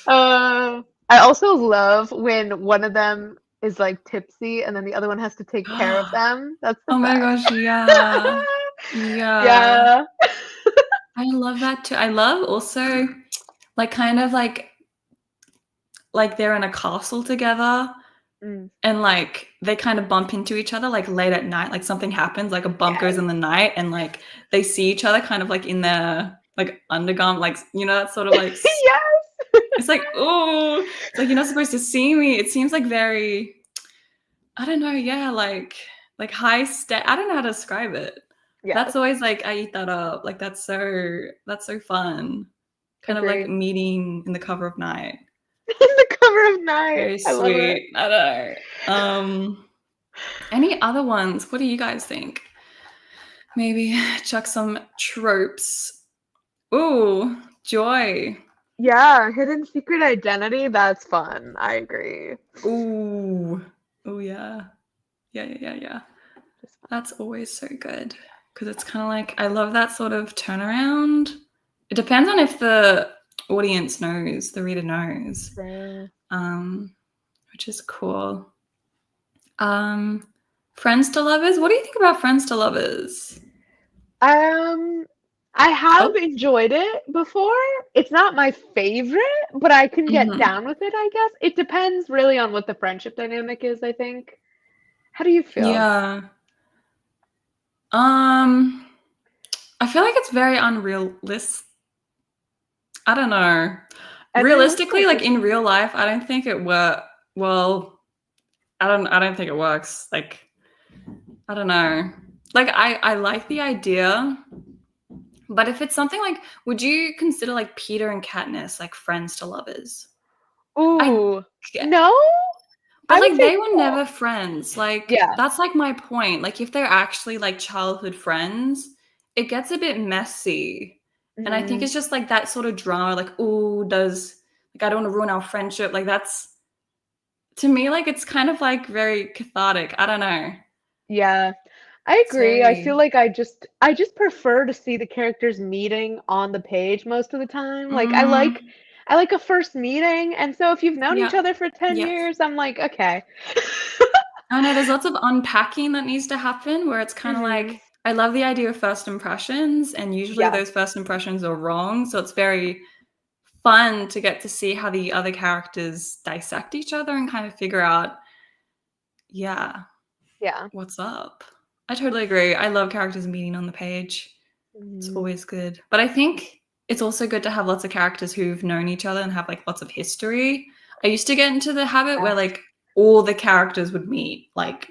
so I also love when one of them is like tipsy and then the other one has to take care of them. That's the oh my best. gosh, yeah. Yeah. Yeah. I love that too. I love also like kind of like they're in a castle together, Mm, and like they kind of bump into each other like late at night, like something happens, like a bump goes yes. in the night, and like they see each other kind of like in their like undergarment, like that sort of like Yes. it's like, oh, it's like you're not supposed to see me. It seems like very, I don't know, yeah, like high step. I don't know how to describe it. Yes. That's always like I eat that up. Like that's so fun. Kind of like Agreed. meeting in the cover of night. The cover of night. Very I love it. sweet. I don't know. Any other ones? What do you guys think? Maybe chuck some tropes. Ooh, joy. Yeah, hidden secret identity, that's fun. I agree. Ooh. Oh yeah. Yeah. Just fun. That's always so good. Because it's kind of like, I love that sort of turnaround. It depends on if the audience knows, the reader knows, True. which is cool. Friends to lovers. What do you think about friends to lovers? Um, I have Oh, enjoyed it before. It's not my favorite, but I can get mhm. down with it, I guess. It depends really on what the friendship dynamic is, I think. How do you feel? Yeah. Um, I feel like it's very unrealistic. I don't know. Realistically, Unrealistic like is in real life, I don't think it work. Well, I don't think it works. Like, I don't know. Like I like the idea, but if it's something like, would you consider like Peter and Katniss like friends to lovers? I ooh. get, No? but I would like say they were no. never friends. Like Yeah. that's like my point. Like if they're actually like childhood friends, it gets a bit messy. And I think Mhm. it's just like that sort of drama, like, oh, does like I don't want to ruin our friendship. Like that's to me, like it's kind of like very cathartic. I don't know. Yeah. I It's agree. I feel very like I just prefer to see the characters meeting on the page most of the time. Like mm, I like a first meeting, and so if you've known each yeah. other for 10 Yes. years, I'm like, okay. I know there's lots of unpacking that needs to happen where it's kind of Mhm. like I love the idea of first impressions, and usually Yes. those first impressions are wrong. So it's very fun to get to see how the other characters dissect each other and kind of figure out, yeah, what's up. I totally agree. I love characters meeting on the page. It's always good. But I think it's also good to have lots of characters who've known each other and have like lots of history. I used to get into the habit where like all the characters would meet, like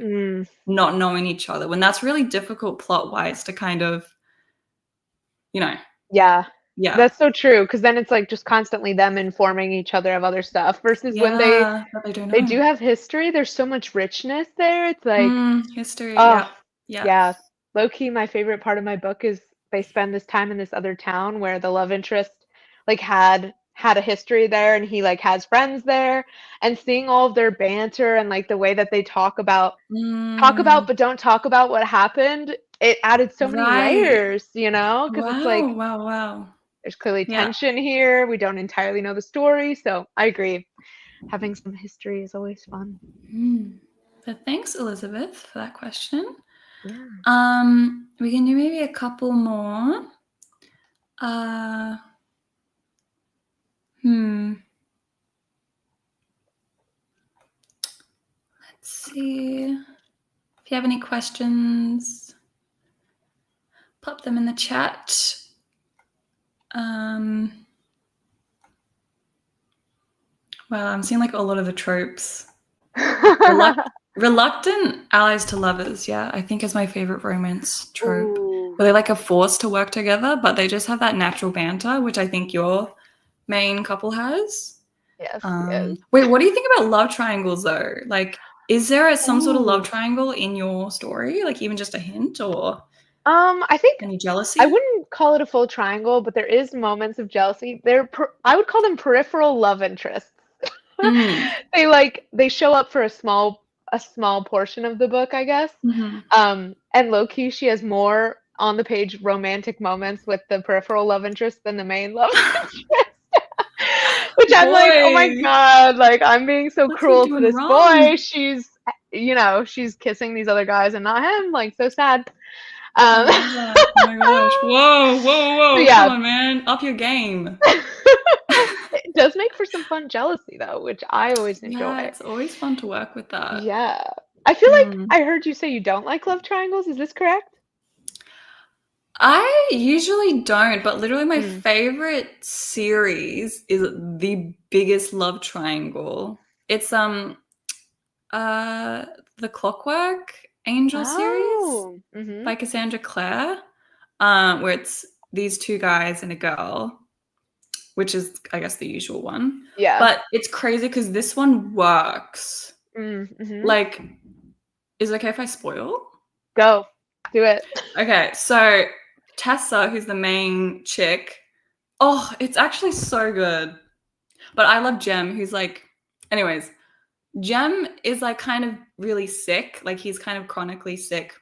not knowing each other, when that's really difficult plot-wise to kind of, you know. Yeah. Yeah. That's so true, because then it's like just constantly them informing each other of other stuff versus when they don't know. they do have history, there's so much richness there. It's like history. oh, Yeah. Low-key, my favorite part of my book is they spend this time in this other town where the love interest like had a history there, and he like has friends there, and seeing all of their banter and like the way that they talk about but don't talk about what happened, it added so many layers, you know, because it's like wow. there's clearly tension here. We don't entirely know the story, so I agree. Having some history is always fun. But thanks, Elizabeth, for that question. Yeah. We can do maybe a couple more. Let's see. If you have any questions, pop them in the chat. Well, I'm seeing like a lot of the tropes. Reluctant allies to lovers, yeah, I think is my favorite romance trope. Where they like are forced to work together, but they just have that natural banter, which I think your main couple has. Yes. Wait, what do you think about love triangles though? Like, is there some sort of love triangle in your story? Like even just a hint, or I think any jealousy? I wouldn't call it a full triangle, but there is moments of jealousy. I would call them peripheral love interests. They show up for a small portion of the book, I guess. And low-key, she has more on the page romantic moments with the peripheral love interest than the main love interest. Which I'm like, oh my god, like I'm being so cruel to this boy. She's, she's kissing these other guys and not him. Like, so sad. Oh my gosh. Whoa. Yeah. Come on, man. Up your game. It does make for some fun jealousy, though, which I always enjoy. Yeah, it's always fun to work with that. Yeah. I feel like I heard you say you don't like love triangles. Is this correct? I usually don't, but literally my favorite series is The Biggest Love Triangle. It's the Clockwork Angel series by Cassandra Clare, where it's these two guys and a girl, which is, I guess, the usual one. Yeah. But it's crazy because this one works. Like, is it okay if I spoil? Go. Do it. Okay, so Tessa, who's the main chick, it's actually so good. But I love Jem, who's like, anyways, Jem is like kind of really sick. Like he's kind of chronically sick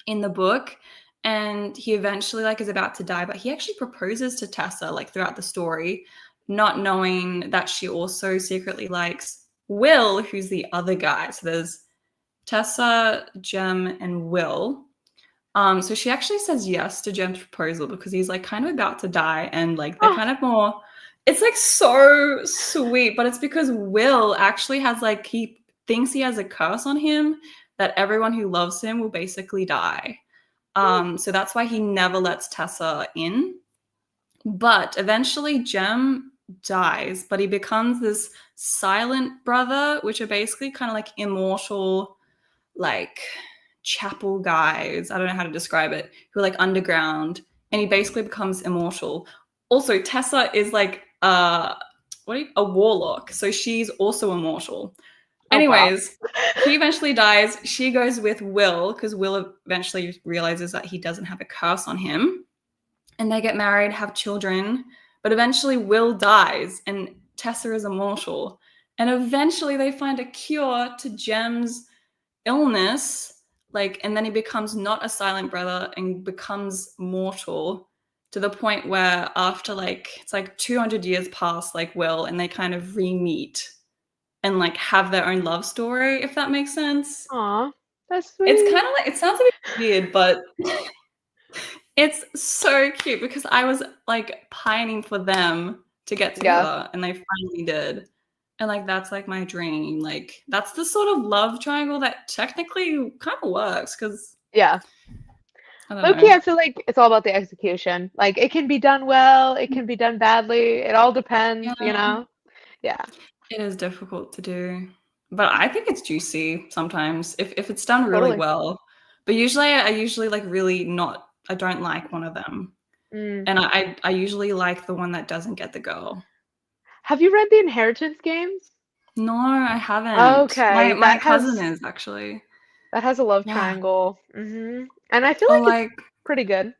in the book. And he eventually like is about to die, but he actually proposes to Tessa like throughout the story, not knowing that she also secretly likes Will, who's the other guy. So there's Tessa, Jem, and Will. So she actually says yes to Jem's proposal because he's like kind of about to die, and like they're kind of more, it's like so sweet, but it's because Will actually has like, he thinks he has a curse on him that everyone who loves him will basically die. So that's why he never lets Tessa in. But eventually Jem dies, but he becomes this silent brother, which are basically kind of like immortal, like chapel guys, I don't know how to describe it, who are like underground, and he basically becomes immortal. Also, Tessa is like a warlock, so she's also immortal. Anyways, he eventually dies. She goes with Will because Will eventually realizes that he doesn't have a curse on him, and they get married, have children, but eventually Will dies and Tessa is immortal, and eventually they find a cure to Jem's illness. Like, and then he becomes not a silent brother and becomes mortal to the point where after like, it's like 200 years past like Will, and they kind of re-meet and like have their own love story, if that makes sense. Aw, that's sweet. It's kind of like, it sounds a bit weird, but it's so cute because I was like pining for them to get together, and they finally did. And like that's like my dream. Like that's the sort of love triangle that technically kind of works because Yeah. I don't Okay, know. I feel like it's all about the execution. Like it can be done well, it can be done badly. It all depends, you Yeah, know? Yeah. it is difficult to do, but I think it's juicy sometimes if it's done really Totally. well. But usually, I usually like really not. I don't like one of them, Mm. and I usually like the one that doesn't get the girl. Have you read the Inheritance games? No, I haven't. Okay, My cousin is actually. that has a love Yeah. triangle. And I feel Oh, like it's like pretty good.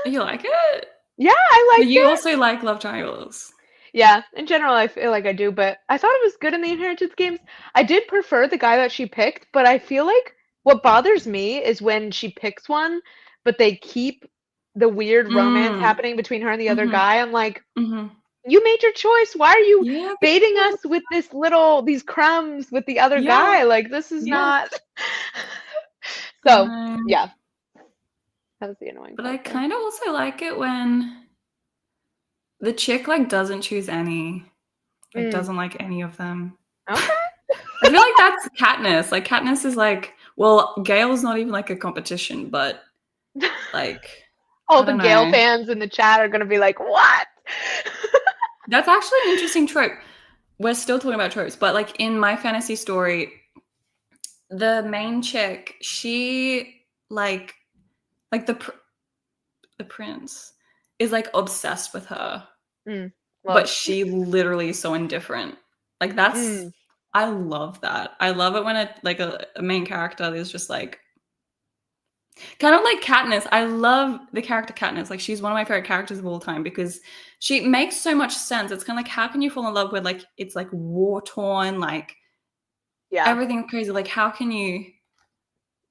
you like it? Yeah, I But liked you it. also like love triangles. Yeah, in general, I feel like I do, but I thought it was good in the Inheritance games. I did prefer the guy that she picked, but I feel like what bothers me is when she picks one, but they keep the weird romance Mm. happening between her and the other Mhm. guy. I'm like, Mhm. you made your choice. Why are you Yeah, baiting because us with these crumbs with the other yeah, guy? Like, this is yeah. not. I So, know. yeah, that was the annoying But I part there. kind of also like it when the chick like doesn't choose any, like Mm, doesn't like any of them. okay. I feel like that's Katniss. Like Katniss is like, well, Gale's not even like a competition, but like All I the don't Gale know. fans in the chat are gonna be like, what? That's actually an interesting trope. We're still talking about tropes, but like in My Fantasy Story, the main chick, she like the prince is like obsessed with her, Mm, but love. she literally is so indifferent. Like that's Mm, I love that. I love it when a main character is just like kind of like Katniss. I love the character Katniss. Like she's one of my favorite characters of all time because she makes so much sense. It's kind of like how can you fall in love with like it's like war torn, like yeah, everything's crazy. Like how can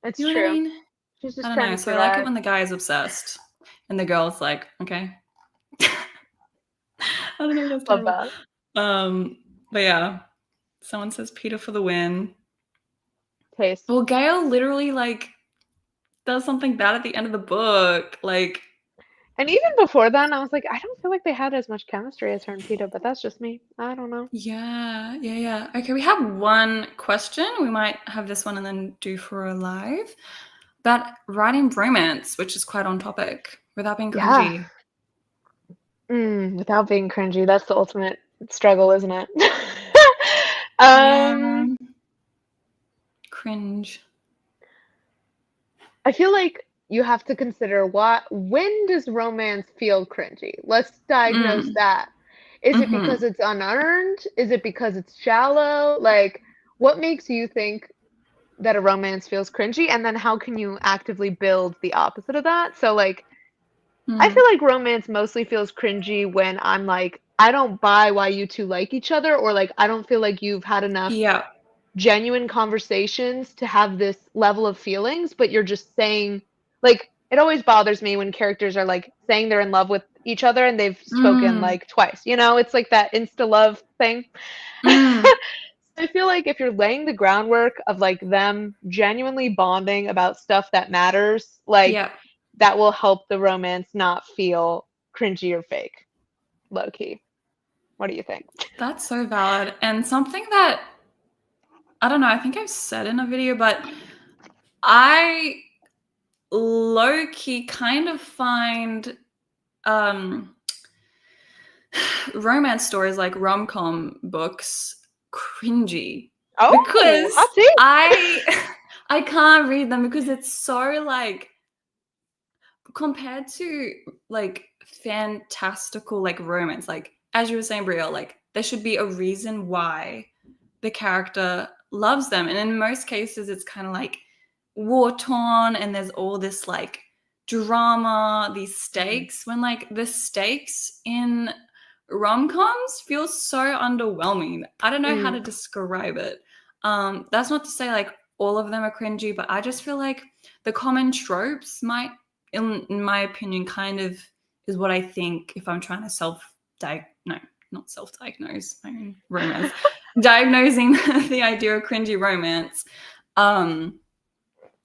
it's you know what I true. mean? She's I just don't trying know. to So I like it survive. when the guy is obsessed and the girl's like, okay. I don't know, that's Love terrible. that. But yeah, someone says Peter for the win. Taste. Well, Gale literally like does something bad at the end of the book. Like, And even before then, I was like, I don't feel like they had as much chemistry as her and Peeta, but that's just me. I don't know. yeah. Okay, we have one question. We might have this one and then do for a live. About writing romance, which is quite on topic, without being Yeah. cringy. Without being cringy, that's the ultimate struggle, isn't it? Yeah, um, cringe. I feel like you have to consider when does romance feel cringy? Let's diagnose Mm. that. Is it Mm-hmm. because it's unearned? Is it because it's shallow? Like, what makes you think that a romance feels cringy? And then how can you actively build the opposite of that? So, like, I Mm. feel like romance mostly feels cringy when I'm like, I don't buy why you two like each other, or like, I don't feel like you've had enough Yeah. genuine conversations to have this level of feelings, but you're just saying, like, it always bothers me when characters are like saying they're in love with each other and they've spoken Mm. like twice. You know, it's like that insta love thing. Mm. I feel like if you're laying the groundwork of like them genuinely bonding about stuff that matters, like Yeah. that will help the romance not feel cringy or fake, low key. What do you think? That's so valid. And something that I don't know, I think I've said in a video, but I low key kind of find um romance stories like rom-com books cringy Oh, because hot take. I I can't read them because it's so like compared to like fantastical like romance, like as you were saying, Brielle, like there should be a reason why the character loves them. And in most cases, it's kind of like war torn and there's all this like drama, these Mm, stakes. When like the stakes in rom coms feel so underwhelming. I don't know how to mm, describe it. That's not to say like all of them are cringy, but I just feel like the common tropes might, in my opinion, kind of is what I think if I'm trying to no, not self-diagnose my own romance, diagnosing the idea of cringy romance.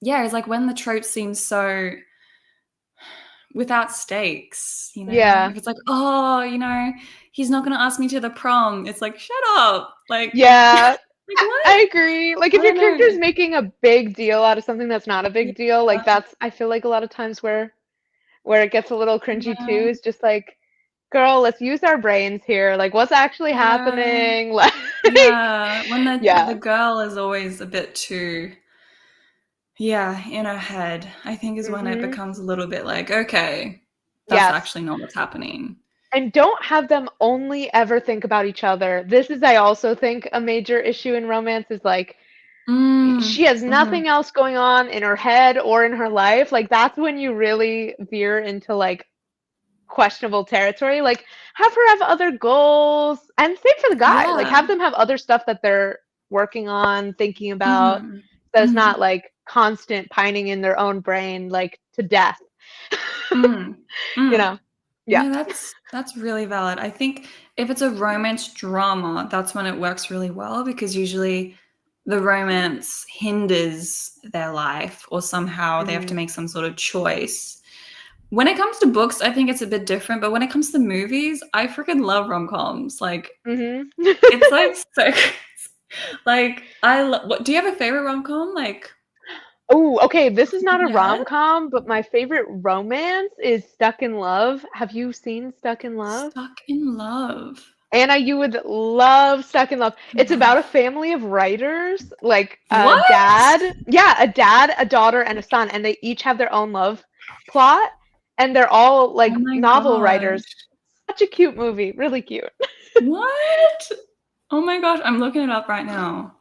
Yeah, it's like when the trope seems so without stakes, you know, yeah. if it's like, oh, you know, he's not gonna ask me to the prom. It's like, shut up. Like, Yeah, like what? I agree. Like, if I your don't character is know. making a big deal out of something that's not a big deal, like Yeah. that's I feel like a lot of times where it gets a little cringy too Yeah. is just like, girl, let's use our brains here. Like, what's actually Yeah. happening? Like, Yeah. When the yeah. girl is always a bit too, yeah, in her head, I think is when it Hmm. becomes a little bit like, okay, that's Yes. actually not what's happening. And don't have them only ever think about each other. This is, I also think, a major issue in romance is like she has Mhm. nothing else going on in her head or in her life. Like, that's when you really veer into like questionable territory. Like, have her have other goals, and same for the guy. Like, Yeah. have them have other stuff that they're working on, thinking about. Mhm. That is not Mhm. like constant pining in their own brain, like to death. Mm. You Mm. know? Yeah. No, that's really valid. I think if it's a romance drama, that's when it works really well because usually the romance hinders their life or somehow they have to Mhm. make some sort of choice. When it comes to books, I think it's a bit different, but when it comes to movies, I freaking love rom-coms. Like Mhm. it's like so like what do you have a favorite rom-com? Like Oh, okay. This is top of not a your head? rom-com, but my favorite romance is Stuck in Love. Have you seen Stuck in Love? Stuck in Love. Anna, you would love Stuck in Love. It's about a Love. family of writers, like a What? dad, yeah, a dad, a daughter, and a son, and they each have their own love plot, and they're all like Oh my novel writers. gosh. Such a cute movie, really cute. What? Oh my gosh, I'm looking it up right now.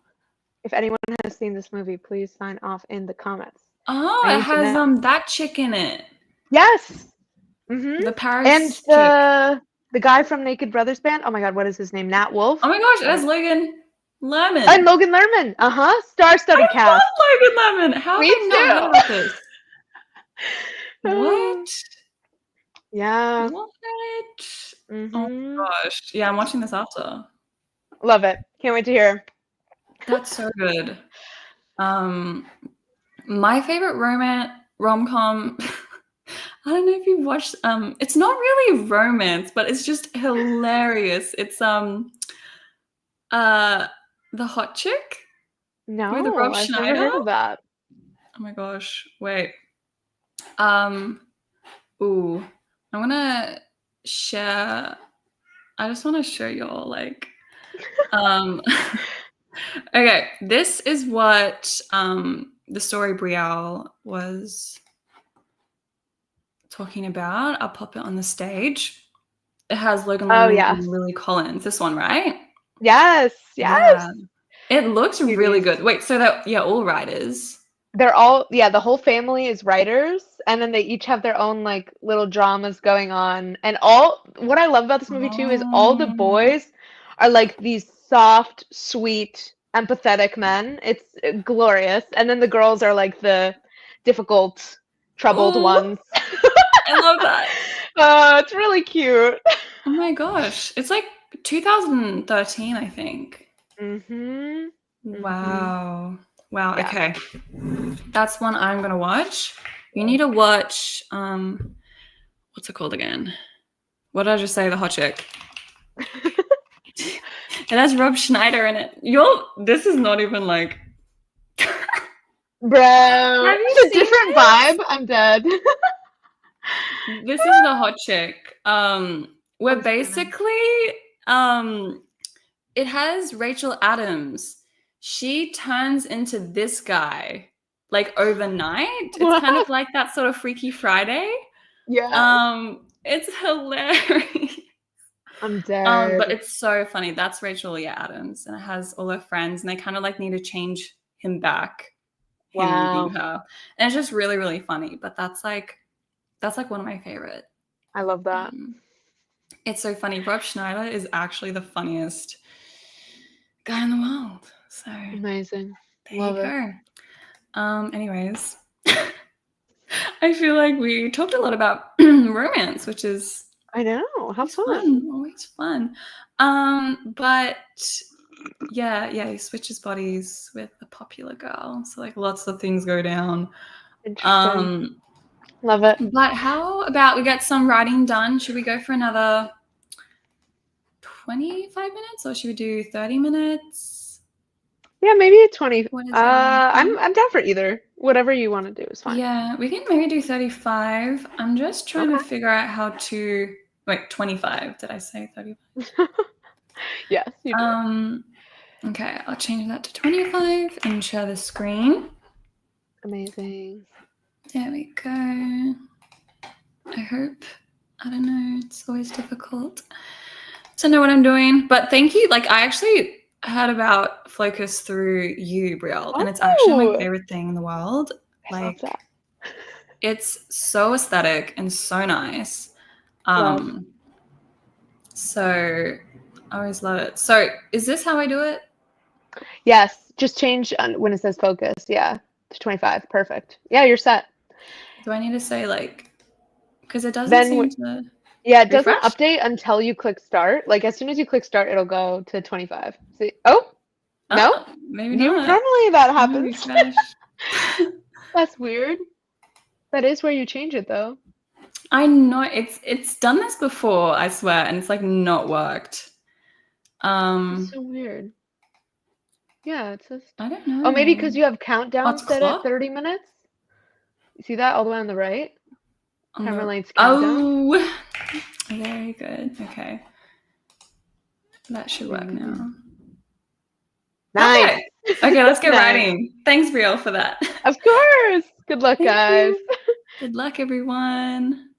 If anyone has seen this movie, please sign off in the comments. Oh, I it need to has know. that chick in it. Yes. Mm-hmm. The And Paris chick. the guy from Naked Brothers Band. Oh my God, what is his name? Nat Oh Wolf. my gosh, it Or has Logan and Lerman. Logan Lerman. Uh-huh. I Star-studded cast. love Logan Lerman. How have Me I not heard too. about this? What? Yeah. What? Oh Mm-hmm. my gosh. Yeah, I'm watching this after. Love it. Can't wait to hear. That's so good. Um, my favorite romance rom-com. I don't know if you've watched it's not really romance, but it's just hilarious. It's uh The Hot Chick with No, Rob I've never Schneider. heard of that. Oh my gosh. Wait. Um ooh. I'm gonna share I just want to show y'all like um okay, this is what the story Brielle was talking about. I'll pop it on the stage. It has Logan Oh Lerman yes. and Lily Collins. This one, right? Yes. Yes. Yeah. It looks really Cuties. good. Wait, so that yeah, all writers. They're all, yeah, the whole family is writers, and then they each have their own like little dramas going on. And all what I love about this movie too is all the Oh. boys are like these soft, sweet, empathetic men. It's glorious. And then the girls are like the difficult, troubled Oh, ones. I love that. It's really cute. Oh my gosh. It's like 2013, I think. Mm-hmm. Mm-hmm. Wow. Wow. Yeah. Okay. That's one I'm gonna watch. You need to watch what's it called again? What did I just say? The Hot Chick. It has Rob Schneider in it. This is not even like Bro, have you it's a seen different this? vibe. I'm dead. This is the Hot Chick. Where I'm screaming. basically it has Rachel Adams. She turns into this guy like overnight. It's kind of like that sort of Freaky Friday. Yes. It's hilarious. I'm But dead. it's so funny. That's Rachel Adams, and it has all her friends, and they kind of like need to change him back, him being Wow. her, and it's just really, really funny. But that's like one of my favorite. I love that. It's so funny. Rob Schneider is actually the funniest guy in the world. So Amazing. there you Love it. go. Anyways, I feel like we talked a lot about romance, which is I know. How always fun. fun. Always fun. But yeah, he switches bodies with a popular girl. So like lots of things go down. Interesting. Love it. But how about we get some writing done? Should we go for another 25 minutes, or should we do 30 minutes? Yeah, maybe 20. What is everyone think? I'm down for either. Whatever you want to do is fine. Yeah, we can maybe do 35. I'm just trying to Okay. figure out how to wait, 25. Did I say 35? Yes, you did. Okay, I'll change that to 25 and share the screen. Amazing. There we go. I hope, I don't know, it's always difficult to know what I'm doing. But thank you. Like, I actually heard about Focus through you, Brielle, and it's actually my Oh, favorite thing in the world. I love Like, that. it's so aesthetic and so nice. Love. So I always love it. So is this how I do it? Yes, just change when it says focus. Yeah, to 25. Perfect. Yeah, you're set. Do I need to say like, because it doesn't Then, seem to yeah, it doesn't refresh? update until you click start. Like as soon as you click start, it'll go to 25. See? Oh, no? Oh, maybe You not. normally that I'm gonna happens. refresh. That's weird. That is where you change it though. I know it's done this before, I swear, and it's like not worked. It's so weird. Yeah, it says. I don't know. Oh, maybe because you have countdown It's set at clock 30 minutes. You see that all the way on the right? on Timer the length countdown. oh, very good. Okay, that should work now. Nice. Okay, okay, let's get Nice. writing. Thanks, Brielle, for that. Of course. Good luck, Thank guys. you. Good luck, everyone.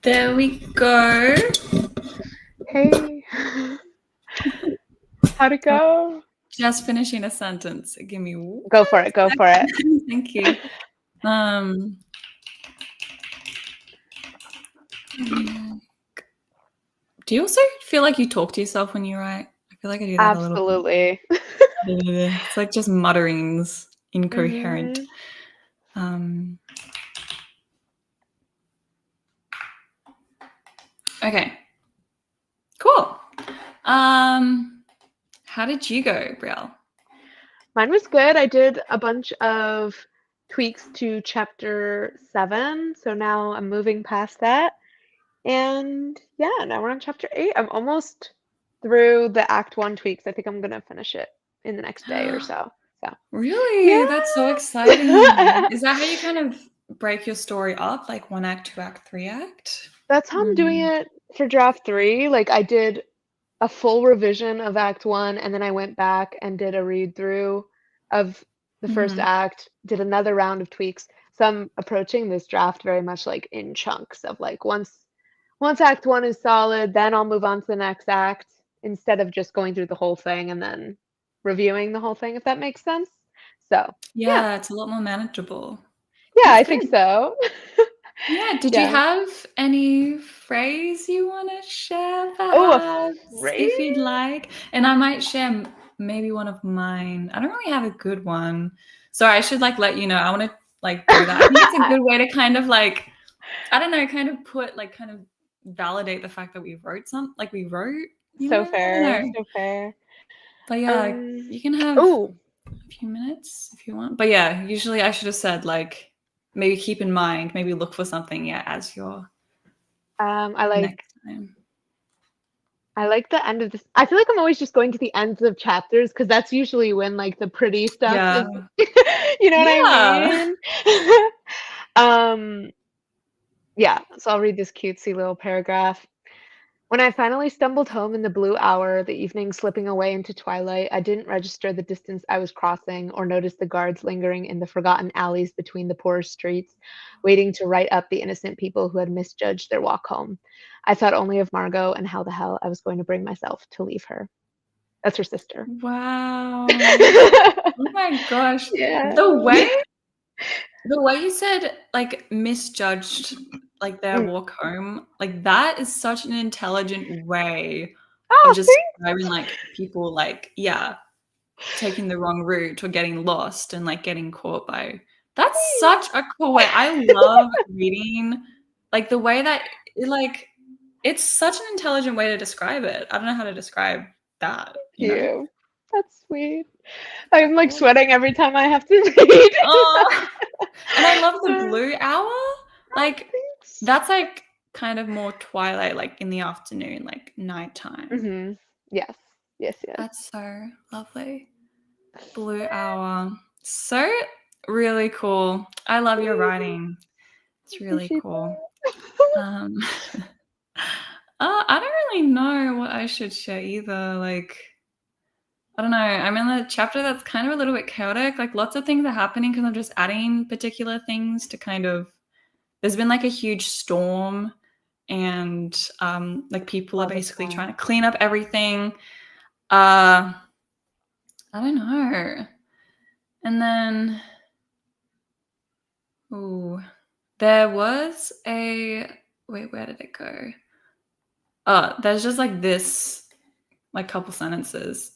There we go. Hey. How'd it go? Just finishing a sentence. Give me Go for it. Go for it. Thank you. Do you also feel like you talk to yourself when you write? I feel like I do that a little Absolutely. bit. It's like just mutterings, incoherent. Okay. Cool. How did you go, Brielle? Mine was good. I did a bunch of tweaks to chapter 7, so now I'm moving past that. And yeah, now we're on chapter 8. I'm almost through the Act 1 tweaks. I think I'm gonna finish it in the next day or so. Really? Yeah. That's so exciting. Is that how you kind of break your story up, like 1 act, 2 act, 3 act? That's how I'm doing it for draft 3. Like I did a full revision of Act 1, and then I went back and did a read through of the first act, did another round of tweaks. So I'm approaching this draft very much like in chunks of like once Act 1 is solid, then I'll move on to the next act instead of just going through the whole thing and then reviewing the whole thing, if that makes sense. So yeah, it's a lot more manageable. Yeah, I think so. Yeah, did you have any phrase you want to share Oh, if you'd like? And I might share maybe one of mine. I don't really have a good one. So I should like let you know. I want to like do that. I think it's a good way to kind of like, I don't know, kind of put like kind of validate the fact that we wrote something, like we wrote. So fair. But yeah, you can have a few minutes if you want. But yeah, usually I should have said like, maybe keep in mind, maybe look for something, as your next time. I like the end of this. I feel like I'm always just going to the ends of chapters because that's usually when like the pretty stuff is, you know what I mean? Yeah, so I'll read this cutesy little paragraph. When I finally stumbled home in the blue hour, the evening slipping away into twilight, I didn't register the distance I was crossing or notice the guards lingering in the forgotten alleys between the poorer streets, waiting to write up the innocent people who had misjudged their walk home. I thought only of Margot and how the hell I was going to bring myself to leave her. That's her sister. Wow. Oh my gosh. Yeah. The way you said like misjudged like their walk home, like that is such an intelligent way of just describing like people like taking the wrong route or getting lost and like getting caught by. That's such a cool way. I love reading like the way that it's such an intelligent way to describe it. I don't know how to describe that. You know? That's sweet. I'm like sweating every time I have to read. Oh. And I love the blue hour. Like that's like kind of more twilight, like in the afternoon, like nighttime. Yes. That's so lovely. Blue hour. So really cool. I love your writing. It's really cool. I don't really know what I should share either. Like, I don't know. I'm in a chapter that's kind of a little bit chaotic. Like lots of things are happening because I'm just adding particular things to kind of, there's been like a huge storm and like people are basically trying to clean up everything. I don't know. And then, there was wait, where did it go? There's just like this, like couple sentences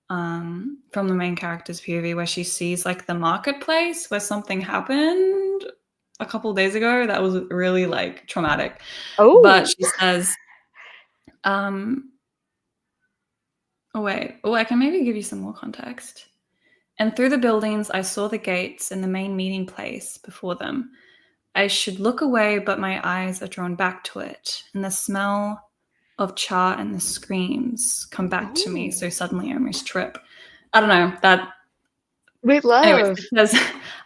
from the main character's POV where she sees like the marketplace where something happened a couple of days ago that was really like traumatic. But she says, I can maybe give you some more context. And through the buildings, I saw the gates and the main meeting place before them. I should look away, but my eyes are drawn back to it, and the smell of char and the screams come back to me, so suddenly I almost trip. I don't know, that... We love. Anyways, it says,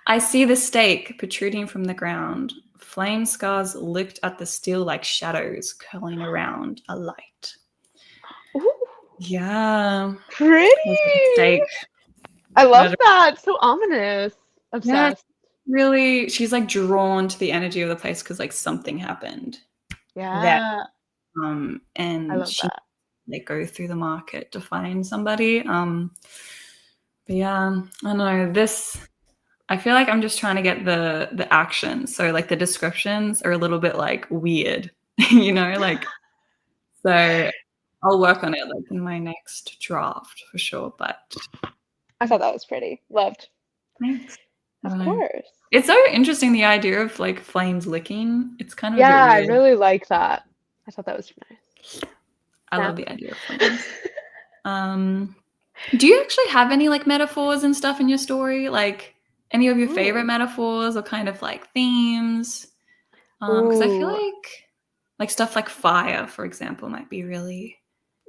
I see the stake protruding from the ground. Flame scars licked at the steel like shadows curling around a light. Ooh. Yeah. Pretty. Stake. I love that. So ominous. Obsessed. Yeah, really, she's like drawn to the energy of the place because like something happened. there. Yeah. I And love she that. like go through the market to find somebody. But yeah, I know this. I feel like I'm just trying to get the action. So like the descriptions are a little bit like weird, like so I'll work on it like in my next draft for sure. But I thought that was pretty. Loved. thanks. I Of don't know. course. It's so interesting the idea of like flames licking. It's kind of a Yeah, bit I weird. really like that. I thought that was nice. I Yeah. love the idea of flames. Do you actually have any like metaphors and stuff in your story? Like any of your favorite Ooh. metaphors or kind of like themes? Because I feel Ooh. like stuff like fire, for example, might be really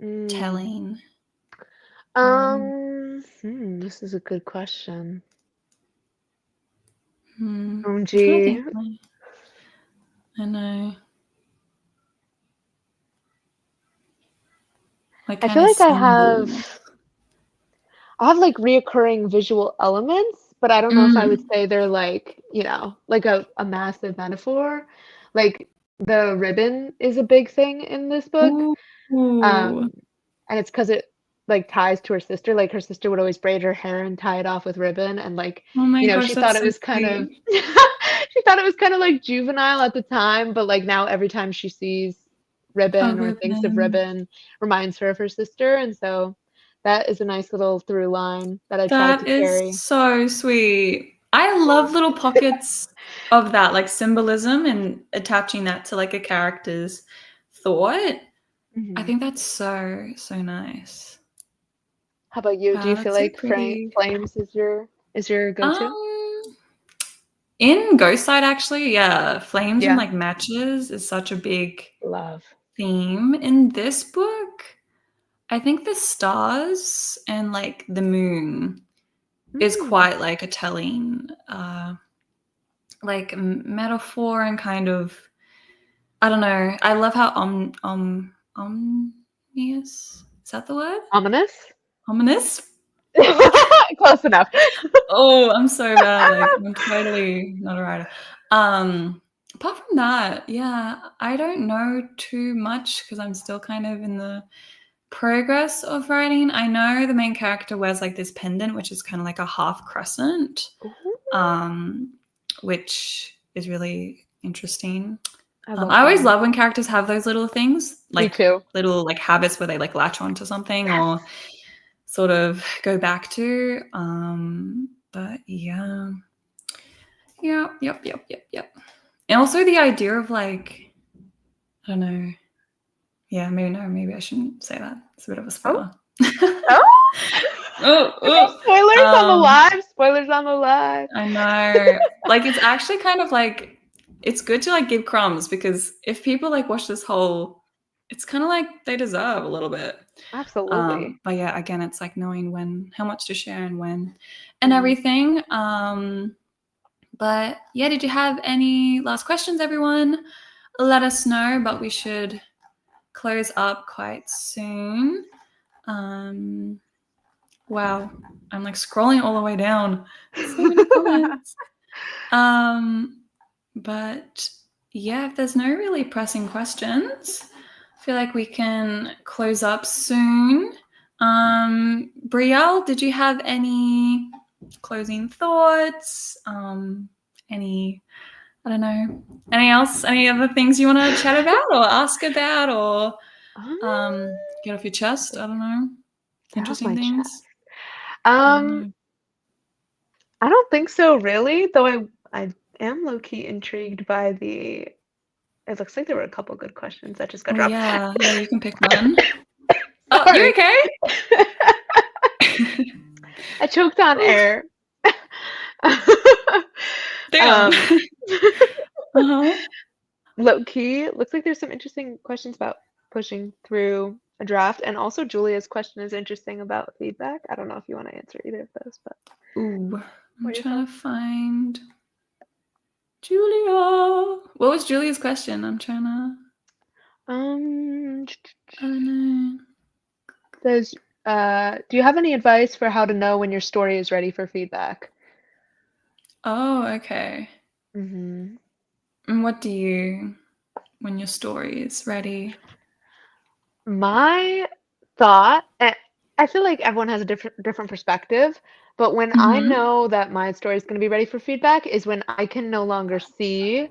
Mm. telling. This is a good question. I'm trying to OMG. think. I know. Like I kind feel of like symbols. I have like reoccurring visual elements, but I don't know if I would say they're like, like a massive metaphor. Like the ribbon is a big thing in this book. Ooh. And it's because it like ties to her sister. Like her sister would always braid her hair and tie it off with ribbon. And like, Oh my gosh, she thought that's it so was kind of sweet. she thought it was kind of like juvenile at the time, but like now every time she sees A ribbon or thinks of ribbon. ribbon, reminds her of her sister. And so that is a nice little through line that I tried to That is carry. so sweet. I love little pockets of that, like symbolism and attaching that to like a character's thought. I Mhm. think that's so, so nice. How about you? Do Wow, you feel that's so like pretty. flames is your go-to? Um, in Ghost Side, actually, yeah, flames and Yeah, like matches is such a big love. theme in this book. I think the stars and like the moon is Mm. quite like a telling like metaphor and kind of I don't know. I love how omnious is that the word? Ominous? Ominous? Close enough. Oh, I'm so bad. Like I'm totally not a writer. Apart from that, yeah, I don't know too much because I'm still kind of in the progress of writing. I know the main character wears like this pendant, which is kind of like a half crescent, um, which is really interesting. I love I always that. love when characters have those little things, Me like too. little like habits where they like latch onto something Yes. or sort of go back to. But yeah. Yep. And also the idea of like, I don't know. Yeah, maybe I shouldn't say that. It's a bit of a Oh, spoiler. oh. Oh. Spoilers on the live. Spoilers on the live. I know. Like it's actually kind of like it's good to like give crumbs because if people like watch this whole it's kind of like they deserve a little bit. Absolutely. But yeah, again, it's like knowing when how much to share and when and Mhm. everything. But yeah, did you have any last questions, everyone? Let us know, but we should close up quite soon. Wow, I'm like scrolling all the way down. So many comments. But yeah, if there's no really pressing questions, I feel like we can close up soon. Brielle, did you have any closing thoughts? Any, I don't know, any other things you want to chat about or ask about or Um, get off your chest? I don't know. Get off Interesting my chest. things. I don't Um, know. I don't think so, really. Though I am low key intrigued by the. It looks like there were a couple good questions that just got Oh dropped. yeah, you can pick one. Oh, you Sorry, okay? I choked on air. Damn. um, Uh-huh. Low key, looks like there's some interesting questions about pushing through a draft, and also Julia's question is interesting about feedback. I don't know if you want to answer either of those, but Ooh, what I'm are your trying thoughts? to find Julia. What was Julia's question? I'm trying to. Um, I don't know. Says, do you have any advice for how to know when your story is ready for feedback? Oh, okay. Mm-hmm. And what do you when your story is ready? My thought, and I feel like everyone has a different perspective, but when I Mm-hmm. know that my story is going to be ready for feedback is when I can no longer see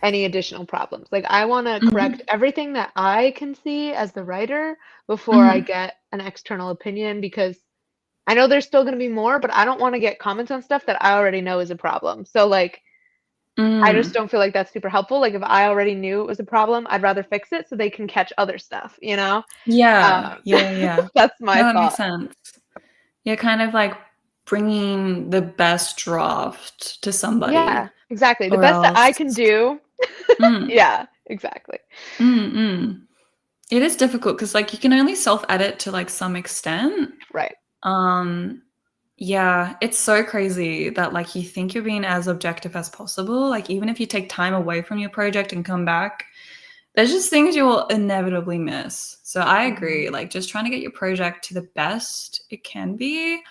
any additional problems. Like I want to correct Mm-hmm. everything that I can see as the writer before I Mm-hmm. get an external opinion because I know there's still going to be more, but I don't want to get comments on stuff that I already know is a problem. So like I just Mm. don't feel like that's super helpful. Like if I already knew it was a problem, I'd rather fix it so they can catch other stuff, you know? Yeah, Um, yeah, yeah. that's my No, that makes thought. sense. You're kind of like bringing the best draft to Yeah, somebody, exactly. The or best that I else. can do. Mm, Yeah, exactly. mm, mm. It is difficult because like you can only self-edit to like some extent. Right. Um, yeah, it's so crazy that like you think you're being as objective as possible. Like even if you take time away from your project and come back, there's just things you will inevitably miss. So I agree. Mhm. Like just trying to get your project to the best it can be.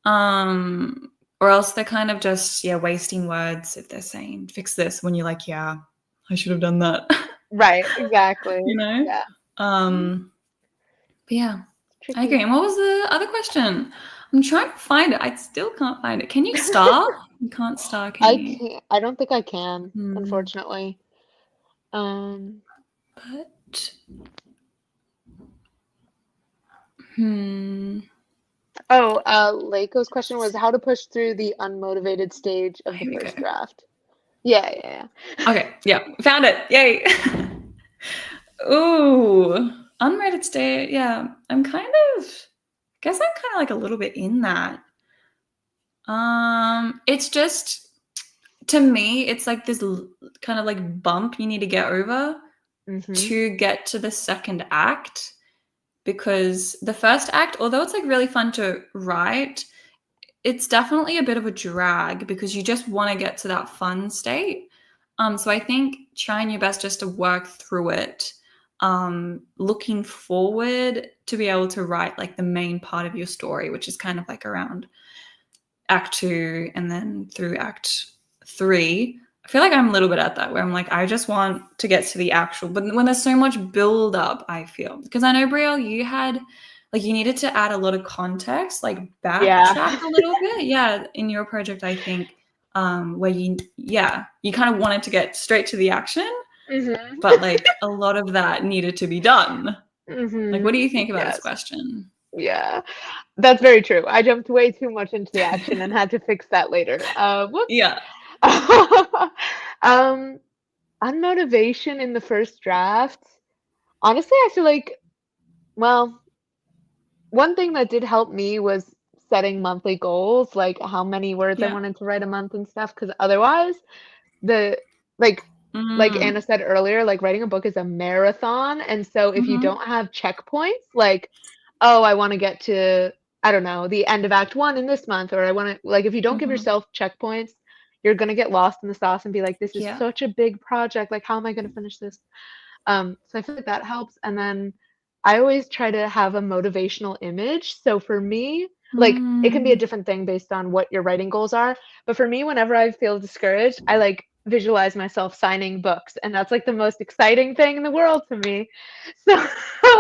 Um, or else they're kind of just, yeah, wasting words if they're saying fix this when you're like, yeah, I should have done that. Right, exactly. You know? Yeah. But yeah, I Tricky. agree. And what was the other question? I'm trying to find it. I still can't find it. Can you star? You can't star, can I you? can't, I don't think I can, Hmm. unfortunately. Um, But hmm. Leiko's question was how to push through the unmotivated stage of the Here we go. first draft. Yeah, yeah, yeah. Okay, yeah, found it. Yay. Ooh, unrated state. Yeah, I'm kind of, guess I'm kind of like a little bit in that. It's just, to me, it's like this kind of like bump you need to get over Mm-hmm. to get to the second act, because the first act, although it's like really fun to write, it's definitely a bit of a drag because you just want to get to that fun state. So I think trying your best just to work through it, looking forward to be able to write like the main part of your story, which is kind of like around act 2 and then through act 3. I feel like I'm a little bit at that where I'm like, I just want to get to the actual, but when there's so much build up, I feel, because I know Brielle, you had like you needed to add a lot of context, like backtrack Yeah. a little bit. Yeah, in your project, I think, where you kind of wanted to get straight to the action, Mm-hmm. but like a lot of that needed to be done. Like, what do Mm-hmm. you think about this Yes. question? Yeah. That's very true. I jumped way too much into the action and had to fix that later. Whoops. Yeah. Um, Unmotivation in the first draft. Honestly, I feel like, well, one thing that did help me was setting monthly goals, like how many words I Yeah. wanted to write a month and stuff, because otherwise, the like Anna Mm. said earlier, like writing a book is a marathon, and so if you Hmm. don't have checkpoints, like, oh, I want to get to, I don't know, the end of Act 1 in this month, or I want to, like, if you don't give Hmm. yourself checkpoints, you're gonna get lost in the sauce and be like, this is Yeah. such a big project, like, how am I gonna finish this? So I feel like that helps. And then I always try to have a motivational image. So for me, like it can be a Mm. different thing based on what your writing goals are. But for me, whenever I feel discouraged, I like visualize myself signing books. And that's like the most exciting thing in the world to me. So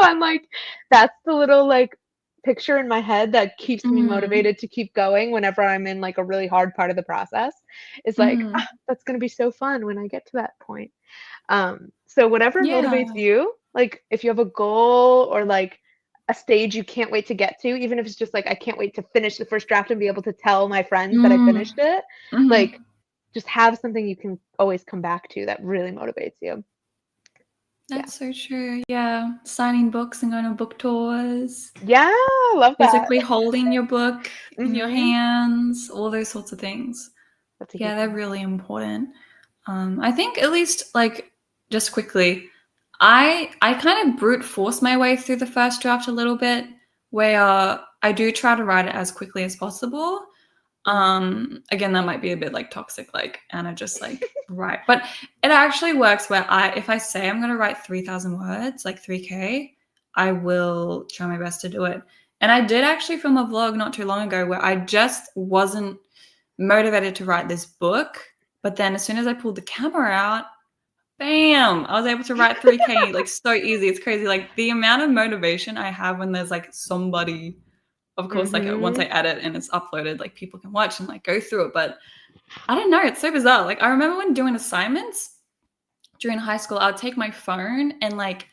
I'm like, that's the little like picture in my head that keeps me Mm. motivated to keep going whenever I'm in like a really hard part of the process. It's like, Mm. that's going to be so fun when I get to that point. So whatever motivates Yeah. you, like if you have a goal or like a stage you can't wait to get to, even if it's just like I can't wait to finish the first draft and be able to tell my friends that I Mm. finished it, like Mhm. just have something you can always come back to that really motivates you. Yeah. That's so true. Yeah. Signing books and going on book tours, Yeah, I love that. physically holding your book in your Hmm. hands, all those sorts of things. That's a Yeah, huge they're one. really important. I think at least like just quickly, I kind of brute force my way through the first draft a little bit, where I do try to write it as quickly as possible. Mm. Again, that might be a bit like toxic, like Anna just like write, but it actually works where if I say I'm gonna write 3,000 words, like 3K, I will try my best to do it. And I did actually film a vlog not too long ago where I just wasn't motivated to write this book, but then as soon as I pulled the camera out, bam, I was able to write 3K like so easy. It's crazy. Like the amount of motivation I have when there's like somebody, of course, like once I edit and it's uploaded, like people can watch and like go through it. But I don't know, it's so bizarre. Like I remember when doing assignments during high school, I would take my phone and like